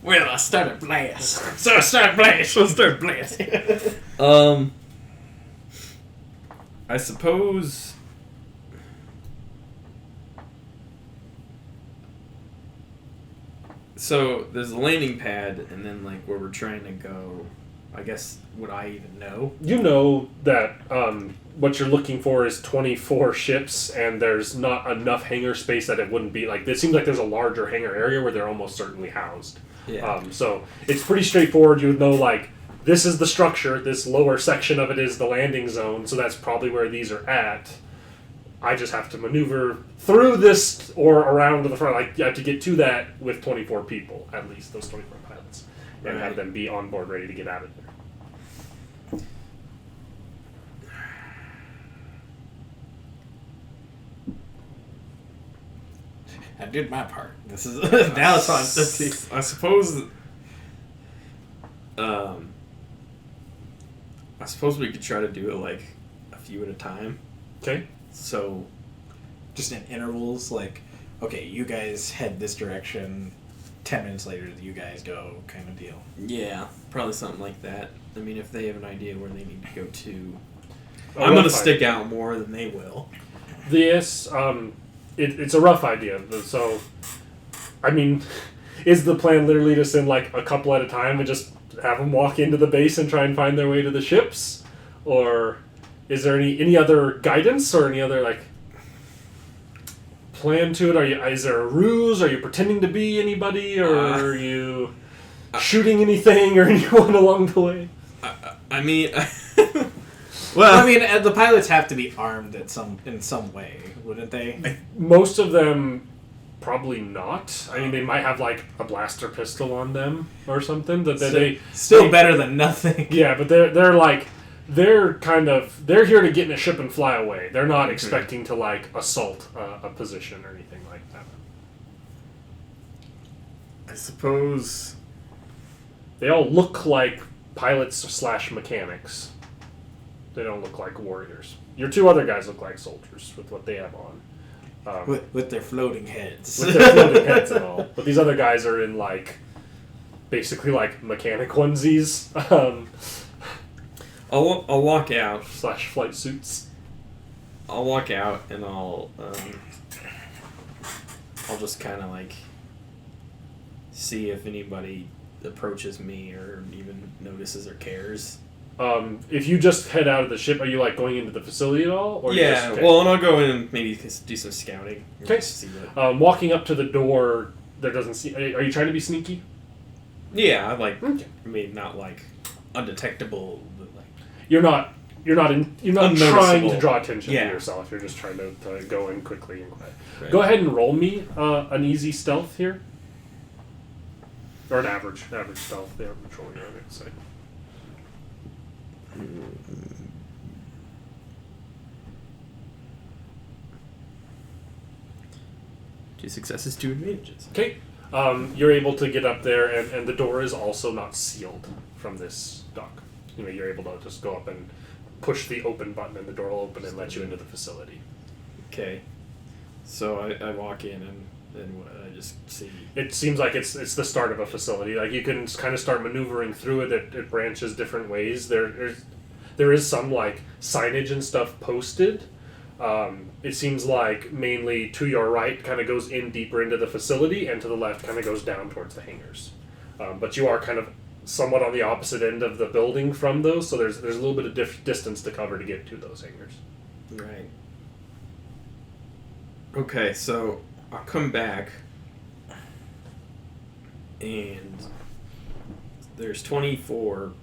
Well, I started blast. I suppose. So there's a landing pad, and then like where we're trying to go. I guess, would I even know? You know that what you're looking for is 24 ships, and there's not enough hangar space that it wouldn't be like. It seems like there's a larger hangar area where they're almost certainly housed. Yeah. So it's pretty straightforward. You would know like this is the structure. This lower section of it is the landing zone. So that's probably where these are at. I just have to maneuver through this or around to the front. Like you have to get to that with 24 people, at least those 24 pilots, and have them be on board, ready to get out of there. I did my part. This is now it's on. I suppose. I suppose we could try to do it like a few at a time. Okay. So, just in intervals, like, okay, you guys head this direction, 10 minutes later, you guys go kind of deal. Yeah, probably something like that. I mean, if they have an idea where they need to go to, Oh, I'm going to fine. stick out more than they will. This, it's a rough idea. So, I mean, is the plan literally to send like a couple at a time and just have them walk into the base and try and find their way to the ships? Or is there any other guidance or any other like plan to it? Is there a ruse? Are you pretending to be anybody, or are you shooting anything or anyone along the way? I mean, Well, I mean, the pilots have to be armed in some way, wouldn't they? Most of them probably not. I mean, they might have like a blaster pistol on them or something. Still better than nothing. Yeah, but they're here to get in a ship and fly away. They're not expecting to like assault a position or anything like that. I suppose They all look like pilots / mechanics. They don't look like warriors. Your two other guys look like soldiers with what they have on. With their floating heads. With their floating heads and all. But these other guys are in like basically like mechanic onesies. I'll walk out. / flight suits. I'll walk out and I'll just kind of like see if anybody approaches me or even notices or cares. If you just head out of the ship, are you like going into the facility at all? Or Yeah, just, okay. well, and I'll go in and maybe do some scouting. Okay. Just see what... Walking up to the door, there doesn't seem. Are you trying to be sneaky? Yeah, like Okay. I mean, not like undetectable, but like You're not trying Unnoticeable. to draw attention Yeah. to yourself. You're just trying to go in quickly and quiet. Right. Go ahead and roll me an easy stealth here, or an average stealth. The average roll you're going to say. Two successes, 2 advantages. Okay. You're able to get up there, and the door is also not sealed from this dock. You're able to just go up and push the open button, and the door will open and let you into the facility. Okay, so I walk in and what, I just see. It seems like it's the start of a facility. Like you can kind of start maneuvering through it. It branches different ways. There is some like signage and stuff posted. It seems like mainly to your right kind of goes in deeper into the facility, and to the left kind of goes down towards the hangars. But you are kind of somewhat on the opposite end of the building from those, so there's a little bit of distance to cover to get to those hangars. Right. Okay, so I'll come back, and there's 24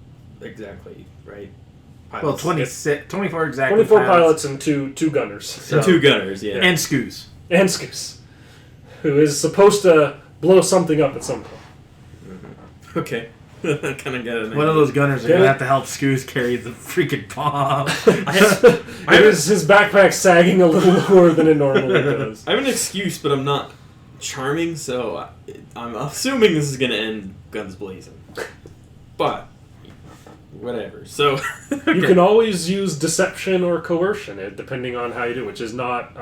exactly, right? Well, 24 exactly. 24 pilots and two gunners. And 2 gunners, yeah. And Scoos. And Scus, who is supposed to blow something up at some point. Okay. Kind of get it. One of those gunners are Yeah. going to have to help Scoos carry the freaking bomb. His backpack's sagging a little lower than it normally does. I have an excuse, but I'm not charming, so I'm assuming this is going to end guns blazing. But, whatever. So, You can always use deception or coercion, depending on how you do it, which is not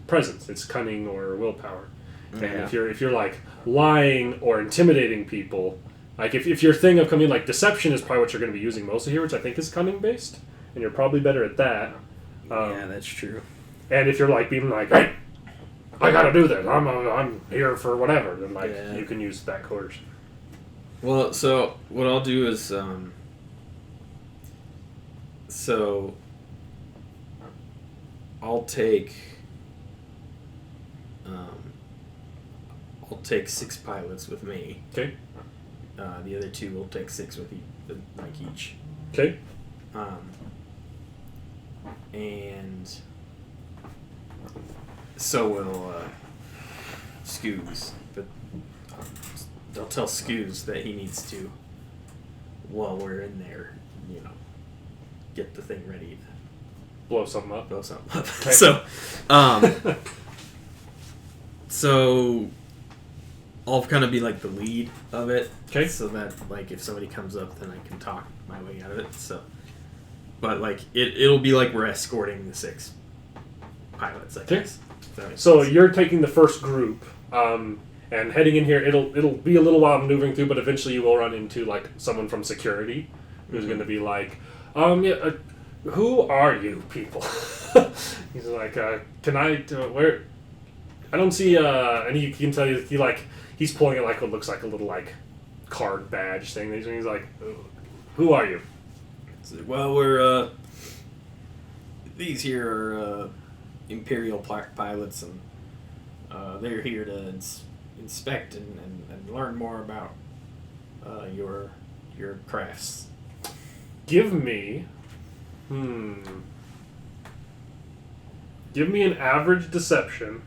presence. It's cunning or willpower. And Yeah. if you're like lying or intimidating people, like if your thing of coming like deception is probably what you're going to be using mostly here, which I think is cunning based, and you're probably better at that. yeah, that's true. And if you're like being like, hey, I got to do this. I'm here for whatever. Then like Yeah. you can use that coercion. Well, so what I'll do is, so I'll take 6 pilots with me. Okay. The other 2 will take 6 with each. Okay. And so will Scoos, but I'll tell Scoos that he needs to, while we're in there, get the thing ready to Blow something up. blow something up. Okay. So I'll kind of be like the lead of it. Okay. So that like if somebody comes up, then I can talk my way out of it. So, but like it'll be like we're escorting the 6 pilots, I Okay. guess. If that makes So sense. you're taking the first group, And heading in here, it'll be a little while maneuvering through, but eventually you will run into like someone from security who's going to be like, who are you people? He's like, can I where? I don't see. And he can tell you he's pulling it like what looks like a little like card badge thing. He's like, who are you? Well, we're these here are Imperial pilots, and they're here to inspect and learn more about your crafts. Give me an average deception,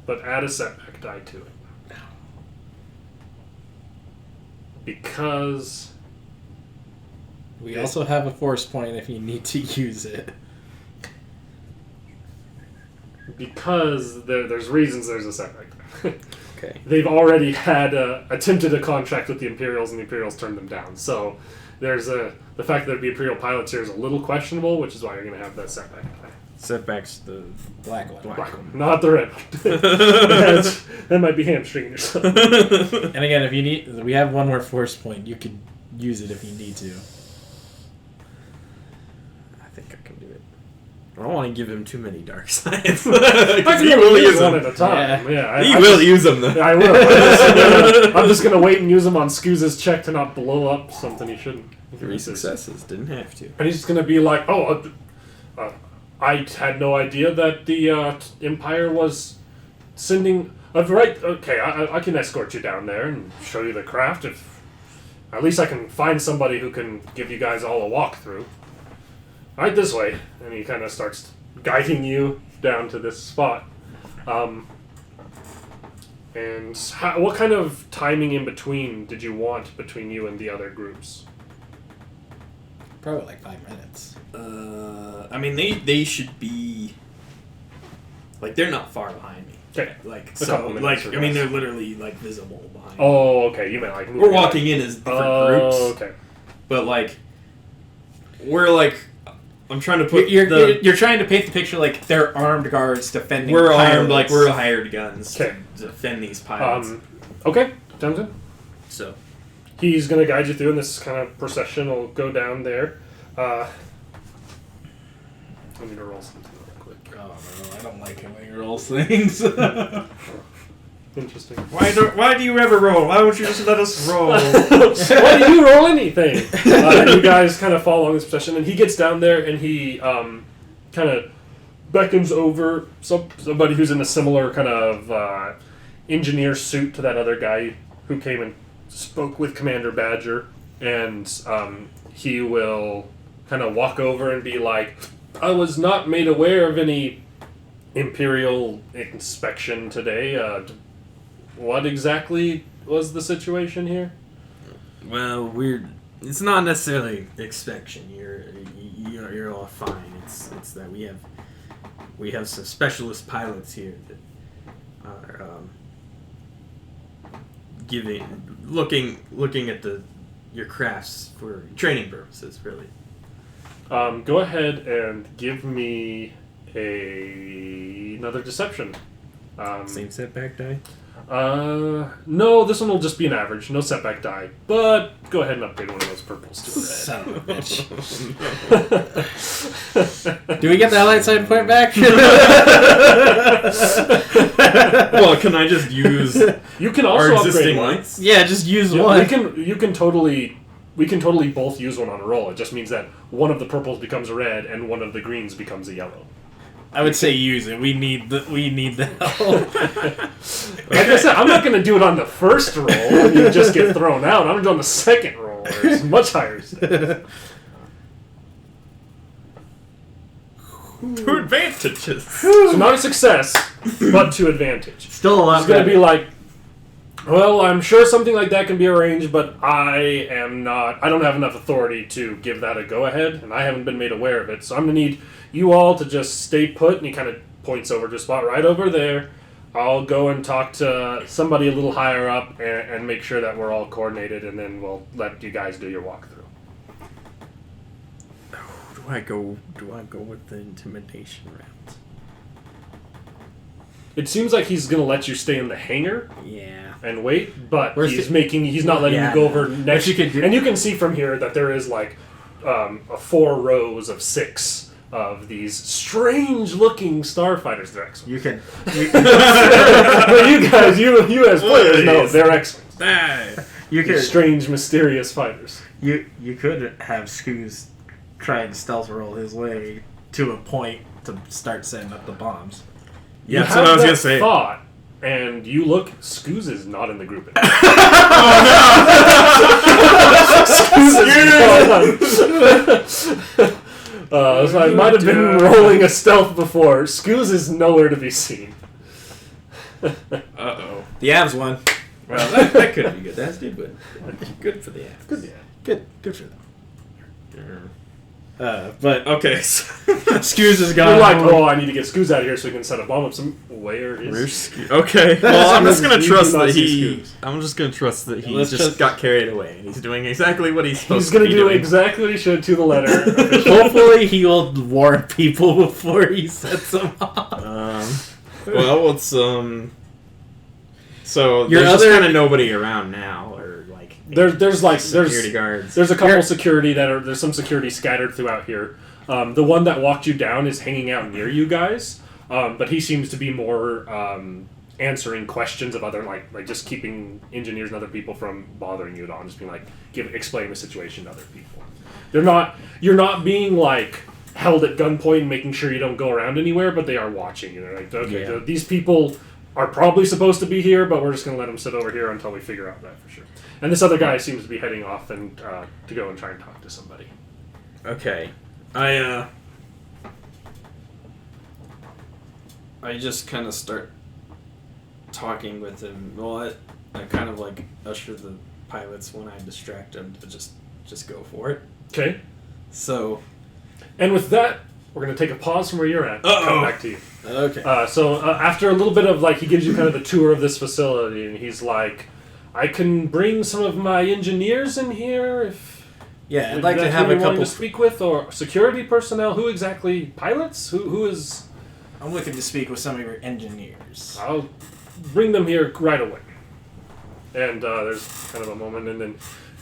but add a setback die to it. Because We also have a force point if you need to use it. Because there's reasons there's a setback. Okay. They've already had attempted a contract with the Imperials, and the Imperials turned them down. So there's the fact that there'd be Imperial pilots here is a little questionable, which is why you're going to have that setback die. Setback's the Black one. Black one, not the red one. That might be hamstringing yourself. And again, if you need, we have one more force point. You could use it if you need to. I think I can do it. I don't want to give him too many dark sides. I can he will use use one them. at a time. Yeah, He will use them though. I will. I'm just gonna wait and use them on Scooz's check to not blow up something he shouldn't. 3 successes. Didn't have to. And he's just gonna be like, I had no idea that the Empire was sending. Right, okay, I can escort you down there and show you the craft. If at least I can find somebody who can give you guys all a walkthrough. Right this way, and he kind of starts guiding you down to this spot. And what kind of timing in between did you want between you and the other groups? Probably like 5 minutes. I mean, they should be like they're not far behind me. Okay. Like A so, couple minutes like or I mean, less. they're literally like visible behind. Oh, okay. You meant like We're walking in as different groups. Oh, okay. But like, we're like, I'm trying to put You're trying to paint the picture like they're armed guards defending. we're pilots. armed like we're hired guns to Okay. defend these pilots. Okay, sounds good. So He's gonna guide you through, and this kind of procession will go down there. I need to roll something real quick. Oh no, I don't like it when he rolls things. Interesting. why do you ever roll? Why don't you just let us roll? Why do you roll anything? And you guys kind of follow along this procession, and he gets down there, and he kind of beckons over somebody who's in a similar kind of engineer suit to that other guy who came and spoke with Commander Badger, and he will kind of walk over and be like, I was not made aware of any Imperial inspection today. What exactly was the situation here? Well, it's not necessarily inspection. You're all fine. It's that we have some specialist pilots here that are looking at your crafts for training purposes, really. Go ahead and give me another deception. Same setback die. No, this one will just be an average, no setback die. But go ahead and upgrade one of those purples to a red. Son of a bitch. Do we get the light side point back? Well, can I just use You can our also existing upgrade one. lights? Yeah, just use Yeah, one. we can totally both use one on a roll. It just means that one of the purples becomes a red and one of the greens becomes a yellow. I would say use it. We need the help. Like I said, I'm not going to do it on the first roll and you just get thrown out. I'm going to do it on the second roll where it's much higher stakes. Two advantages. So not a success, but to advantage. Still a lot It's going to be like, well, I'm sure something like that can be arranged, but I don't have enough authority to give that a go-ahead, and I haven't been made aware of it. So I'm going to need you all to just stay put, and he kind of points over to a spot right over there. I'll go and talk to somebody a little higher up and make sure that we're all coordinated, and then we'll let you guys do your walkthrough. Do I go with the intimidation round? It seems like he's going to let you stay in the hangar Yeah. and wait, but Where's he's not letting you go over next. And you can see from here that there is like 4 rows of 6 of these strange-looking starfighters. They're excellent. You can. But you guys, you as players know they're excellent. You could. Strange, mysterious fighters. You could have Scoos try and stealth roll his way to a point to start setting up the bombs. Yeah, that's what I was gonna say. Thought, and you look. Scoos is not in the group anymore. So I might have been rolling a stealth before. Scoos is nowhere to be seen. Uh-oh. The Avs won. Well, that could be good. That's good, but good for the Avs. Good for them. Yeah. But Okay. Scoos is gone. You're like, I need to get Scoos out of here so we can set a bomb up. Where is he? Okay. Well, I'm just gonna You trust do not that see he. Scoos. I'm just gonna trust that he Let's just just- got carried away and he's doing exactly what he's supposed He's to going be to do doing. exactly what he should to the letter. Hopefully he will warn people before he sets them off. Well, it's So Your there's just other- kind of nobody around now, or like There's security guards. There's a couple security there's some security scattered throughout here. The one that walked you down is hanging out near you guys, but he seems to be more answering questions of other like just keeping engineers and other people from bothering you at all, and just being like explain the situation to other people. You're not being like held at gunpoint and making sure you don't go around anywhere, but they are watching you. They're like, okay, these people are probably supposed to be here, but we're just going to let them sit over here until we figure out that for sure. And this other guy seems to be heading off and to go and try and talk to somebody. Okay. I just kind of start talking with him. Well, I kind of like usher the pilots when I distract them to just go for it. Okay. So. And with that, we're going to take a pause from where you're at. Come back to you. Okay. So after a little bit of he gives you kind of the tour of this facility, and he's like, I can bring some of my engineers in here if... Yeah, I'd like to that's have who a you're wanting couple. to speak with, or security personnel. Who exactly? Pilots? Who is? I'm looking to speak with some of your engineers. I'll bring them here right away. And there's kind of a moment, and then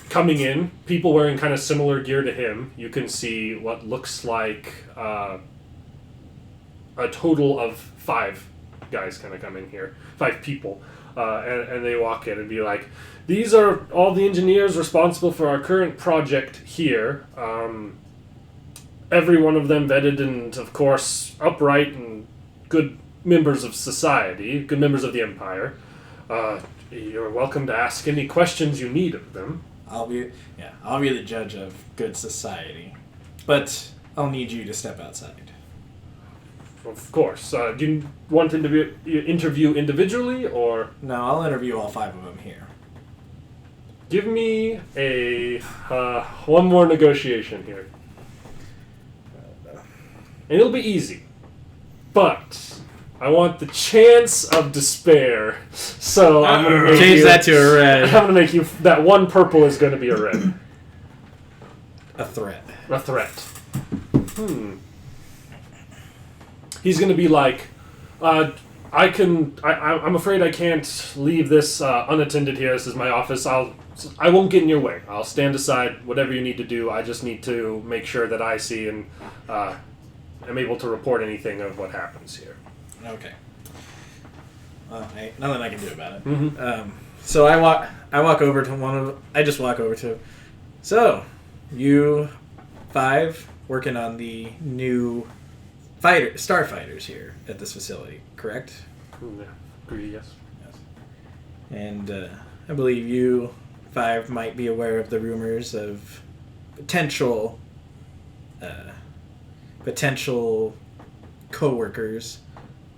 coming in, people wearing kind of similar gear to him. You can see what looks like a total of 5 guys kind of come in here, 5 people, and they walk in and be like, these are all the engineers responsible for our current project here. Every one of them vetted and, of course, upright and good members of society, good members of the Empire. You're welcome to ask any questions you need of them. I'll be the judge of good society, but I'll need you to step outside. Of course. Do you want to interview individually, or... No, I'll interview all 5 of them here. Give me a one more negotiation here. And it'll be easy. But I want the chance of despair. So I'm going to Change that to a red. I'm going to make you... That one purple is going to be a red. A threat. A threat. He's going to be like, I'm afraid I can't leave this unattended here. This is my office. I won't get in your way. I'll stand aside, whatever you need to do. I just need to make sure that I see and am able to report anything of what happens here. Okay. Well, nothing I can do about it. Mm-hmm. So I walk over to one of. I just walk over to. So, you 5 working on the new starfighters here at this facility, correct? Yeah. Agree, yes. And I believe you 5 might be aware of the rumors of potential co-workers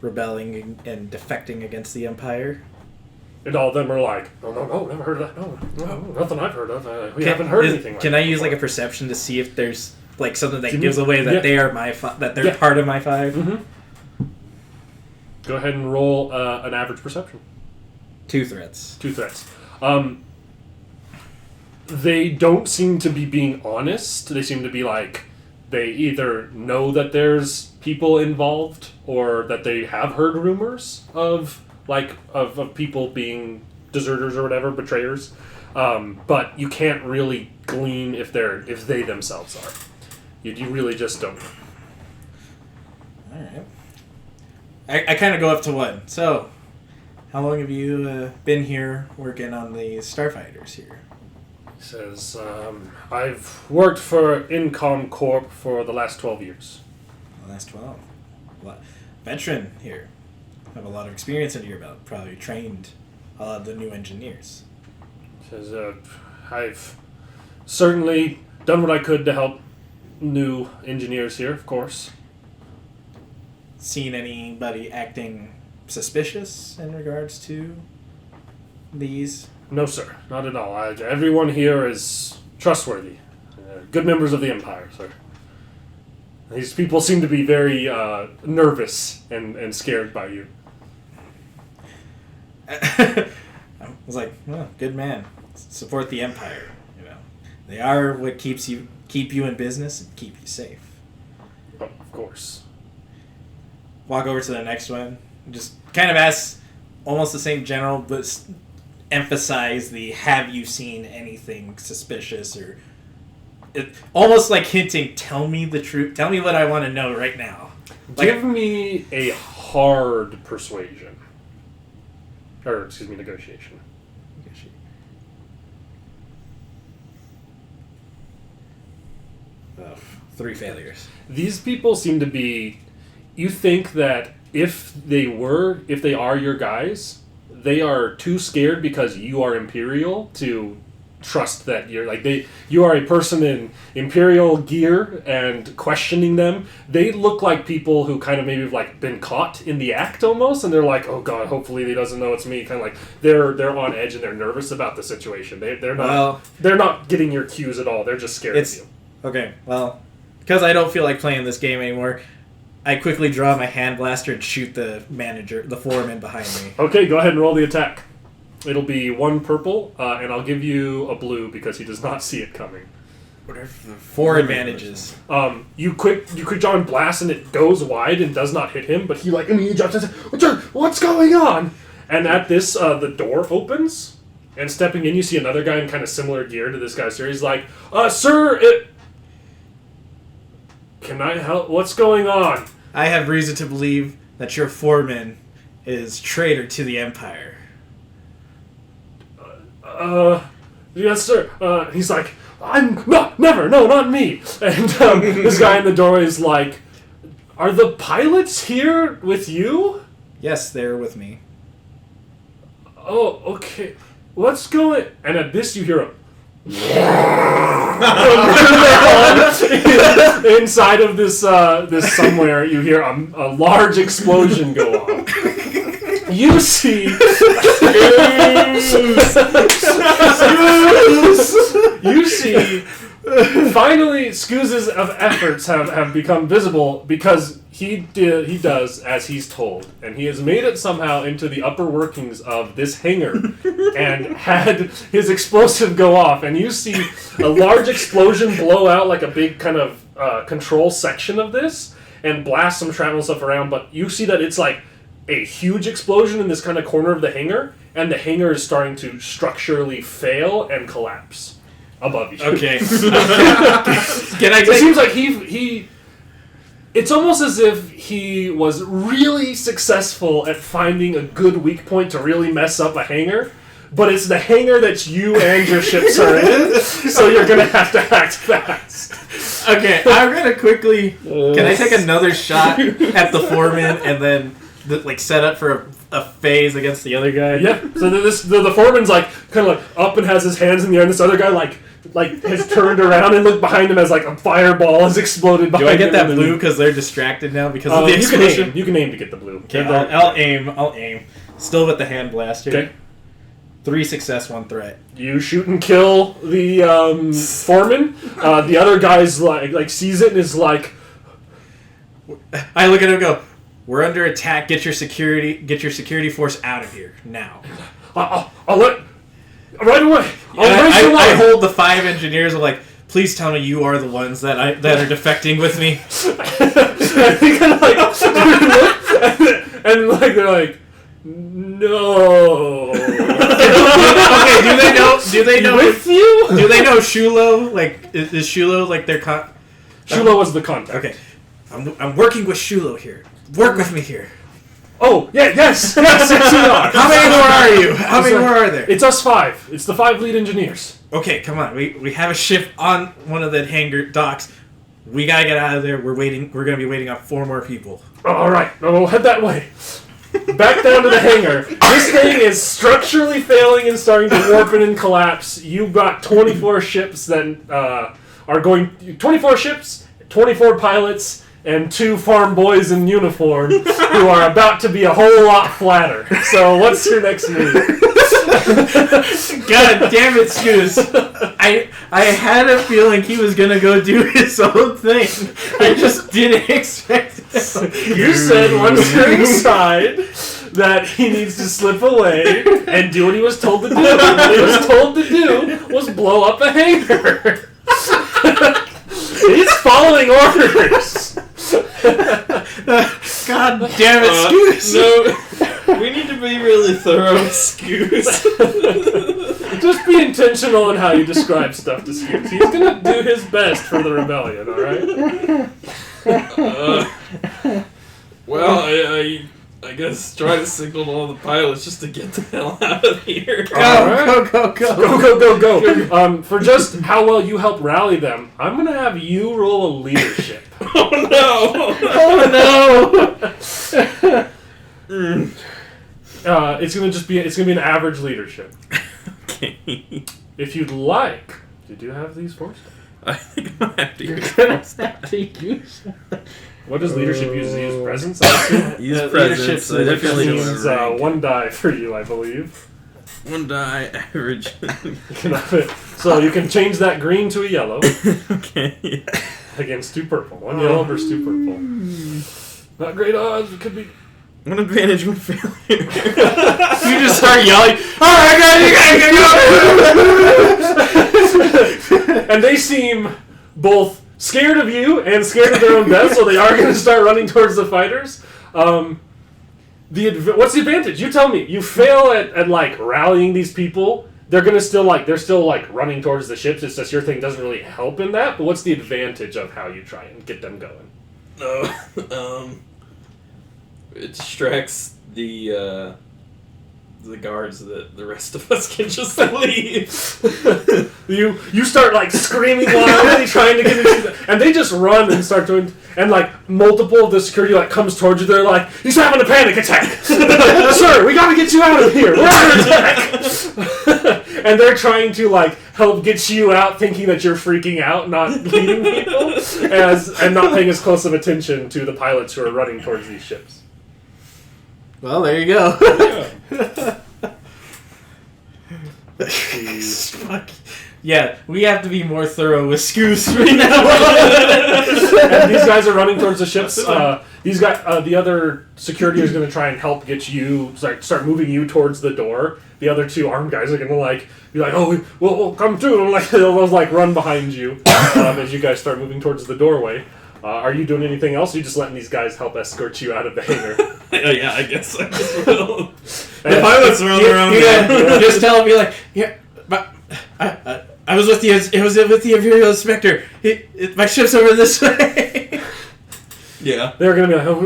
rebelling and defecting against the Empire. And all of them are like, no, never heard of that. No, nothing I've heard of. We haven't heard anything like that. Can I use before. like a perception to see if there's like something that Give gives me- away that yeah. they are that they're part of my 5? Mm-hmm. Go ahead and roll an average perception. 2 threats. 2 threats. They don't seem to be being honest. They seem to be like they either know that there's people involved or that they have heard rumors of people being deserters or whatever, betrayers. But you can't really glean if they themselves are. You really just don't know. All right. I kind of go up to one. So, how long have you been here working on the starfighters here? He says, I've worked for Incom Corp for the last 12 years. The last 12. Veteran here. Have a lot of experience under your belt. Probably trained a lot of the new engineers. He says, I've certainly done what I could to help new engineers here, of course. Seen anybody acting suspicious in regards to these? No, sir. Not at all. Everyone here is trustworthy. Good members of the Empire, sir. These people seem to be very nervous and scared by you. I was like, well, good man. Support the Empire. They are what keep you in business and keep you safe. Oh, of course. Walk over to the next one. Just kind of ask almost the same general, but emphasize the have you seen anything suspicious or almost like hinting, tell me the truth. Tell me what I want to know right now. Give me a hard persuasion. Or, excuse me, negotiation. 3 failures. These people seem to be... You think that if they are your guys, they are too scared because you are Imperial to trust that you are a person in Imperial gear and questioning them. They look like people who kind of maybe have like been caught in the act almost, and they're like, oh god, hopefully he doesn't know it's me. Kind of like they're on edge and they're nervous about the situation. They're not getting your cues at all. They're just scared of you. Okay, well, because I don't feel like playing this game anymore, I quickly draw my hand blaster and shoot the foreman behind me. Okay, go ahead and roll the attack. It'll be 1 purple, and I'll give you a blue because he does not see it coming. Whatever. 4 advantages. You quick draw and blast, and it goes wide and does not hit him, but he immediately jumps and says, what's going on? And at this, the door opens, and stepping in, you see another guy in kind of similar gear to this guy's here. He's like, sir, can I help? What's going on? I have reason to believe that your foreman is traitor to the Empire. Yes, sir. He's like, never, not me. And this guy in the doorway is like, are the pilots here with you? Yes, they're with me. Oh, okay. What's going... And at this you hear a... Inside of this somewhere, you hear a large explosion go off. You see... You see... Finally, Scooz's efforts have become visible because he does as he's told, and he has made it somehow into the upper workings of this hangar and had his explosive go off, and you see a large explosion blow out like a big kind of control section of this and blast some shrapnel stuff around, but you see that it's like a huge explosion in this kind of corner of the hangar, and the hangar is starting to structurally fail and collapse above you. Okay. It seems like he it's almost as if he was really successful at finding a good weak point to really mess up a hangar, but it's the hangar that you and your ships are in, so you're gonna have to act fast. Okay, I'm gonna quickly... Can I take another shot at the foreman and then set up for a phase against the other guy? Yeah. So the foreman's like kind of like up and has his hands in the air, and this other guy like has turned around and looked behind him as like a fireball has exploded behind him. Do I get that blue because they're distracted now because of the explosion? You can aim to get the blue. Okay, I'll aim. Still with the hand blaster. Okay. 3 success, 1 threat. You shoot and kill the foreman. The other guy's like sees it and is like... I look at him and go, we're under attack. Get your security force out of here now. I'll let... Right away. I hold the 5 engineers. I'm like, Please tell me you are the ones that are defecting with me. I think and they're like, no. Okay, do they know with you? Do they know Shulo? Like, is Shulo like their Shulo was the contact. Okay. I'm working with Shulo here. Work with me here. Oh, yeah, yes, Shulo. How many more are you? How many more are there? It's us 5. It's the 5 lead engineers. Okay, come on. We have a ship on one of the hangar docks. We gotta get out of there. We're gonna be waiting on 4 more people. All right, we'll head that way. Back down to the hangar. This thing is structurally failing and starting to warp and collapse. You've got 24 ships that are going... 24 ships, 24 pilots, and 2 farm boys in uniform who are about to be a whole lot flatter. So what's your next move? God damn it, Scoots. I had a feeling he was gonna go do his own thing. I just didn't expect it. You said once you're inside that he needs to slip away and do what he was told to do. What he was told to do was blow up a hangar. He's following orders. God damn it, Scoots. No, we need to be really thorough with Scoots. Just be intentional in how you describe stuff to Scoots. He's gonna do his best for the rebellion, alright? Well, I guess try to signal to all the pilots just to get the hell out of here. Go. For just how well you help rally them, I'm gonna have you roll a leadership. Oh no! It's gonna be an average leadership. Okay. If you'd like, you do have these forced. I think I'm gonna have to use What does leadership use? Does it use presence? Use leadership presence. I definitely means don't 1 die for you, I believe. 1 die average. So you can change that green to a yellow Okay. against 2 purple. 1 yellow versus 2 purple. Not great odds. It could be. 1 advantage, 1 failure. You just start yelling, alright guys, you gotta go! And they seem both scared of you and scared of their own death, so they are going to start running towards the fighters. What's the advantage? You tell me. You fail at like rallying these people. They're still running towards the ships. It's just your thing doesn't really help in that. But what's the advantage of how you try and get them going? It distracts the guards that the rest of us can just leave. You start like screaming wildly trying to get into and they just run and start doing and like multiple of the security like comes towards you. They're like, he's having a panic attack. Sir, we gotta get you out of here. We're under attack. And they're trying to like help get you out, thinking that you're freaking out, not leading people, and not paying as close of attention to the pilots who are running towards these ships. Well, there you go. Fuck. Yeah, we have to be more thorough with Scoos right now. And these guys are running towards the ships. These guys, the other security is going to try and help get you, start moving you towards the door. The other 2 armed guys are going to be like, oh, we'll come through. And they'll run behind you as you guys start moving towards the doorway. Are you doing anything else? Or are you just letting these guys help escort you out of the hangar? Yeah, I guess I just will. The pilots are on their own. Just tell them, be like, yeah, but I was with the Imperial Inspector. My ship's over this way. Yeah. They're going to be like, oh,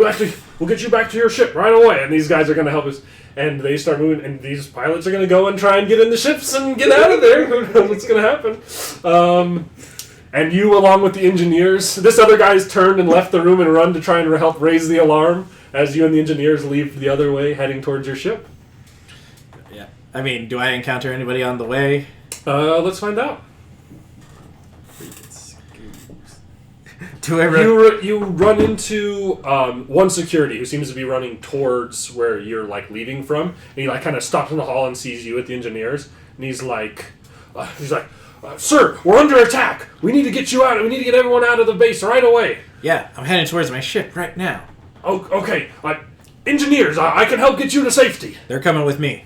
we'll get you back to your ship right away. And these guys are going to help us. And they start moving, and these pilots are going to go and try and get in the ships and get out of there. Who knows what's going to happen? And you, along with the engineers, this other guy's turned and left the room and run to try and help raise the alarm as you and the engineers leave the other way, heading towards your ship. Yeah. I mean, do I encounter anybody on the way? Let's find out. Do I run? You run into one security who seems to be running towards where you're like leaving from, and he like kind of stops in the hall and sees you with the engineers, and he's like, "Sir, we're under attack. We need to get you out. We need to get everyone out of the base right away." Yeah, I'm heading towards my ship right now. Oh, okay. Engineers, I can help get you to safety. They're coming with me.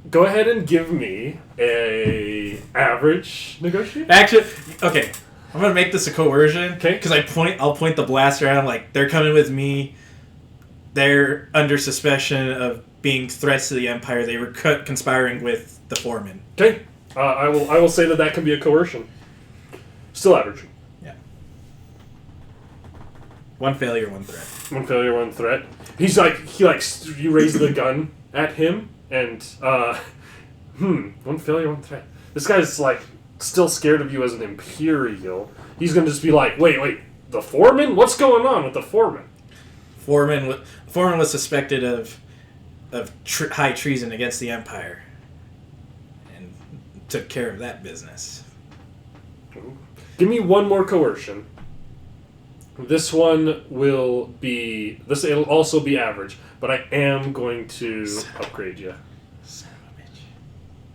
Go ahead and give me a average negotiate. Actually, okay. I'm gonna make this a coercion. Okay. Because I'll point the blaster at them like they're coming with me. They're under suspicion of being threats to the Empire. They were conspiring with the foreman. Okay. I will say that can be a coercion. Still average. Yeah. 1 failure, 1 threat. 1 failure, 1 threat. He's like you raise the gun at him and 1 failure, 1 threat. This guy's like still scared of you as an Imperial. He's gonna just be like, wait, the foreman? What's going on with the foreman? Foreman was suspected of high treason against the Empire, and took care of that business. Give me 1 more coercion. This one will be it'll also be average, but I am going to upgrade you. Son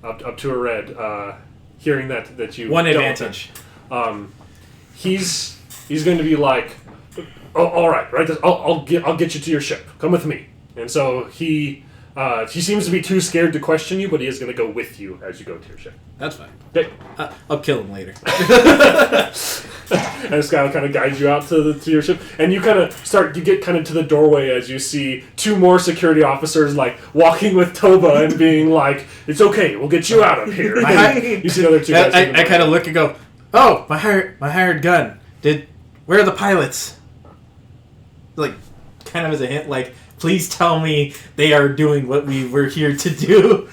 of a bitch. Up to a red. Hearing that you 1 don't advantage. He's going to be like, oh, all right. I'll get you to your ship. Come with me. And so he seems to be too scared to question you, but he is going to go with you as you go to your ship. That's fine. Okay. I'll kill him later. And this guy will kind of guide you out to your ship, and you get kind of to the doorway as you see 2 more security officers like walking with Toba and being like, "It's okay, we'll get you out of here." You see the other 2 guys. I kind of look and go, "Oh, my hired gun. Where are the pilots?" Like, kind of as a hint, like, please tell me they are doing what we were here to do.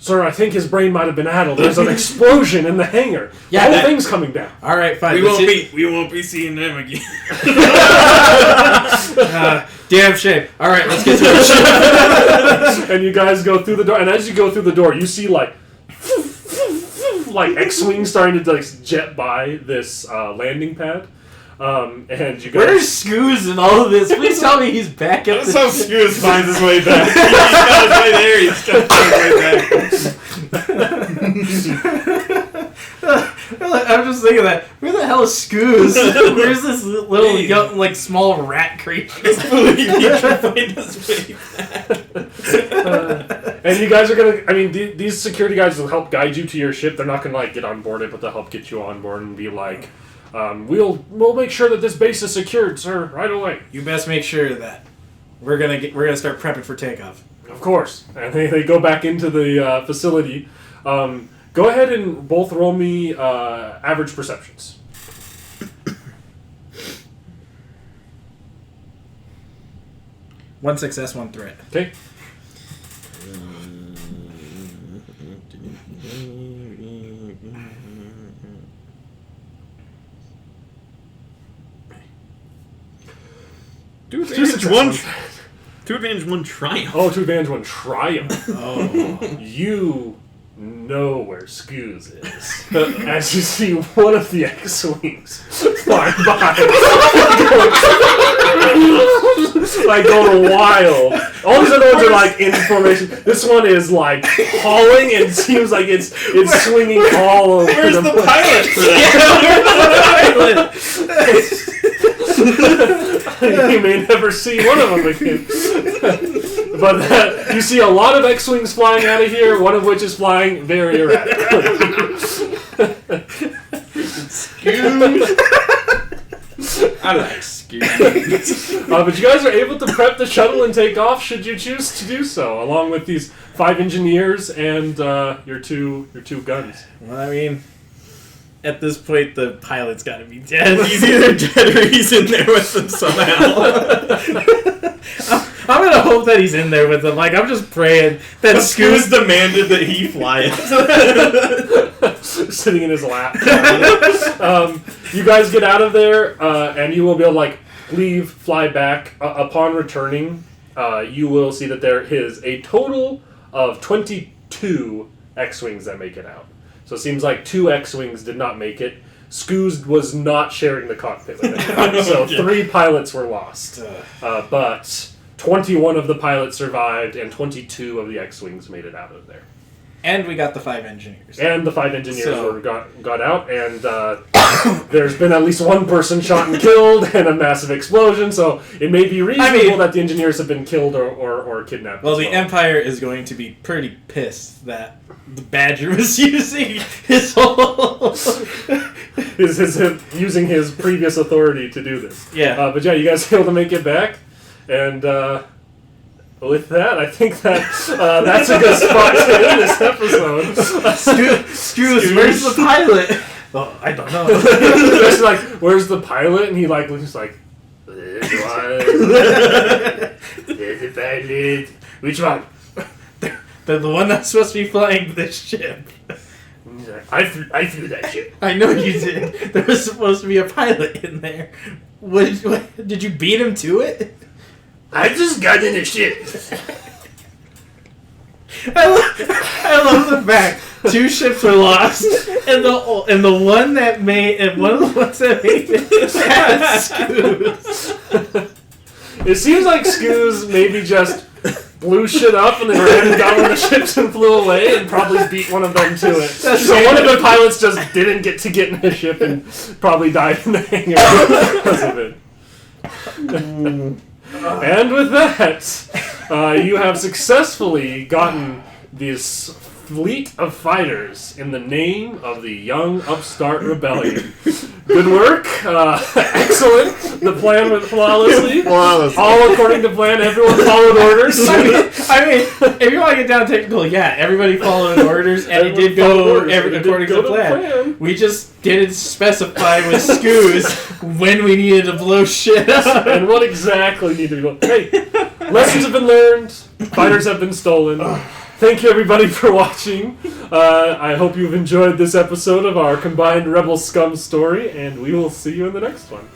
Sir, I think his brain might have been addled. There's an explosion in the hangar. Yeah, the whole thing's coming down. All right, fine. We won't be seeing them again. Damn shame. All right, let's get to the ship. And you guys go through the door. And as you go through the door, you see like X-wings starting to jet by this landing pad. And you guys. Where's Scoos in all of this? Please tell me he's back at the That's how Scoos finds his way back. He's got his way there. He's got his way back. I'm just thinking that. Where the hell is Scoos? Where's this little young, small rat creature? He can find his way back. And you guys are gonna. I mean, these security guys will help guide you to your ship. They're not gonna get on board it, but they'll help get you on board and be like. We'll make sure that this base is secured, sir, right away. You best make sure of that. We're gonna start prepping for takeoff. Of course. And they go back into the facility. Go ahead and both roll me average perceptions. One success, 1 threat. Okay. Two advantage, 1 triumph. Oh, 2 advantage, 1 triumph. Oh. You know where Scoos is. As you see one of the X-Wings flying by. Going wild. All these other ones are in formation. This one is hauling and seems like it's swinging all over. Where's the pilot for that? Where's the pilot? You may never see one of them again. But you see a lot of X-Wings flying out of here, one of which is flying very erratically. I like Scoos. But you guys are able to prep the shuttle and take off should you choose to do so, along with these 5 engineers and your two guns. Well, I mean, at this point, the pilot's got to be dead. He's either dead or he's in there with them somehow. I'm gonna hope that he's in there with them. I'm just praying that Scoos demanded that he fly it. Sitting in his lap. You guys get out of there, and you will be able to fly back. Upon returning, you will see that there is a total of 22 X-Wings that make it out. So it seems like 2 X-Wings did not make it. Scoos was not sharing the cockpit with anyone, so 3 pilots were lost. But 21 of the pilots survived, and 22 of the X-Wings made it out of there. And we got the 5 engineers. And the 5 engineers got out, and there's been at least one person shot and killed, and a massive explosion, so it may be reasonable that the engineers have been killed or kidnapped. Well, the Empire is going to be pretty pissed that the Badger was using his whole... using his previous authority to do this. Yeah. But yeah, you guys able to make it back, and... with that, I think that's a good spot to end this episode. Screws, where's the pilot? Oh, I don't know. It's like, where's the pilot? And he looks like, There's the pilot. Which one? The one that's supposed to be flying this ship. He's like, I flew that ship. I know you did. There was supposed to be a pilot in there. What, did you beat him to it? I just got in the ship. I love the fact 2 ships were lost, and the one that made one of the ones that made it had Scoos. it seems like Scoos maybe just blew shit up and then ran down on the ships and flew away and probably beat one of them to it. So one of the pilots just didn't get in the ship and probably died in the hangar because of it. And with that, you have successfully gotten this fleet of fighters in the name of the Young Upstart Rebellion. Good work. Excellent. The plan went flawlessly. All according to plan. Everyone followed orders. I mean, if you want to get down technical, yeah, everybody followed orders, and it did go according to the plan. We just didn't specify with Scoos when we needed to blow shit up. And what exactly needed to go. Hey, lessons have been learned. Fighters have been stolen. Thank you, everybody, for watching. I hope you've enjoyed this episode of our combined Rebel Scum story, and we will see you in the next one.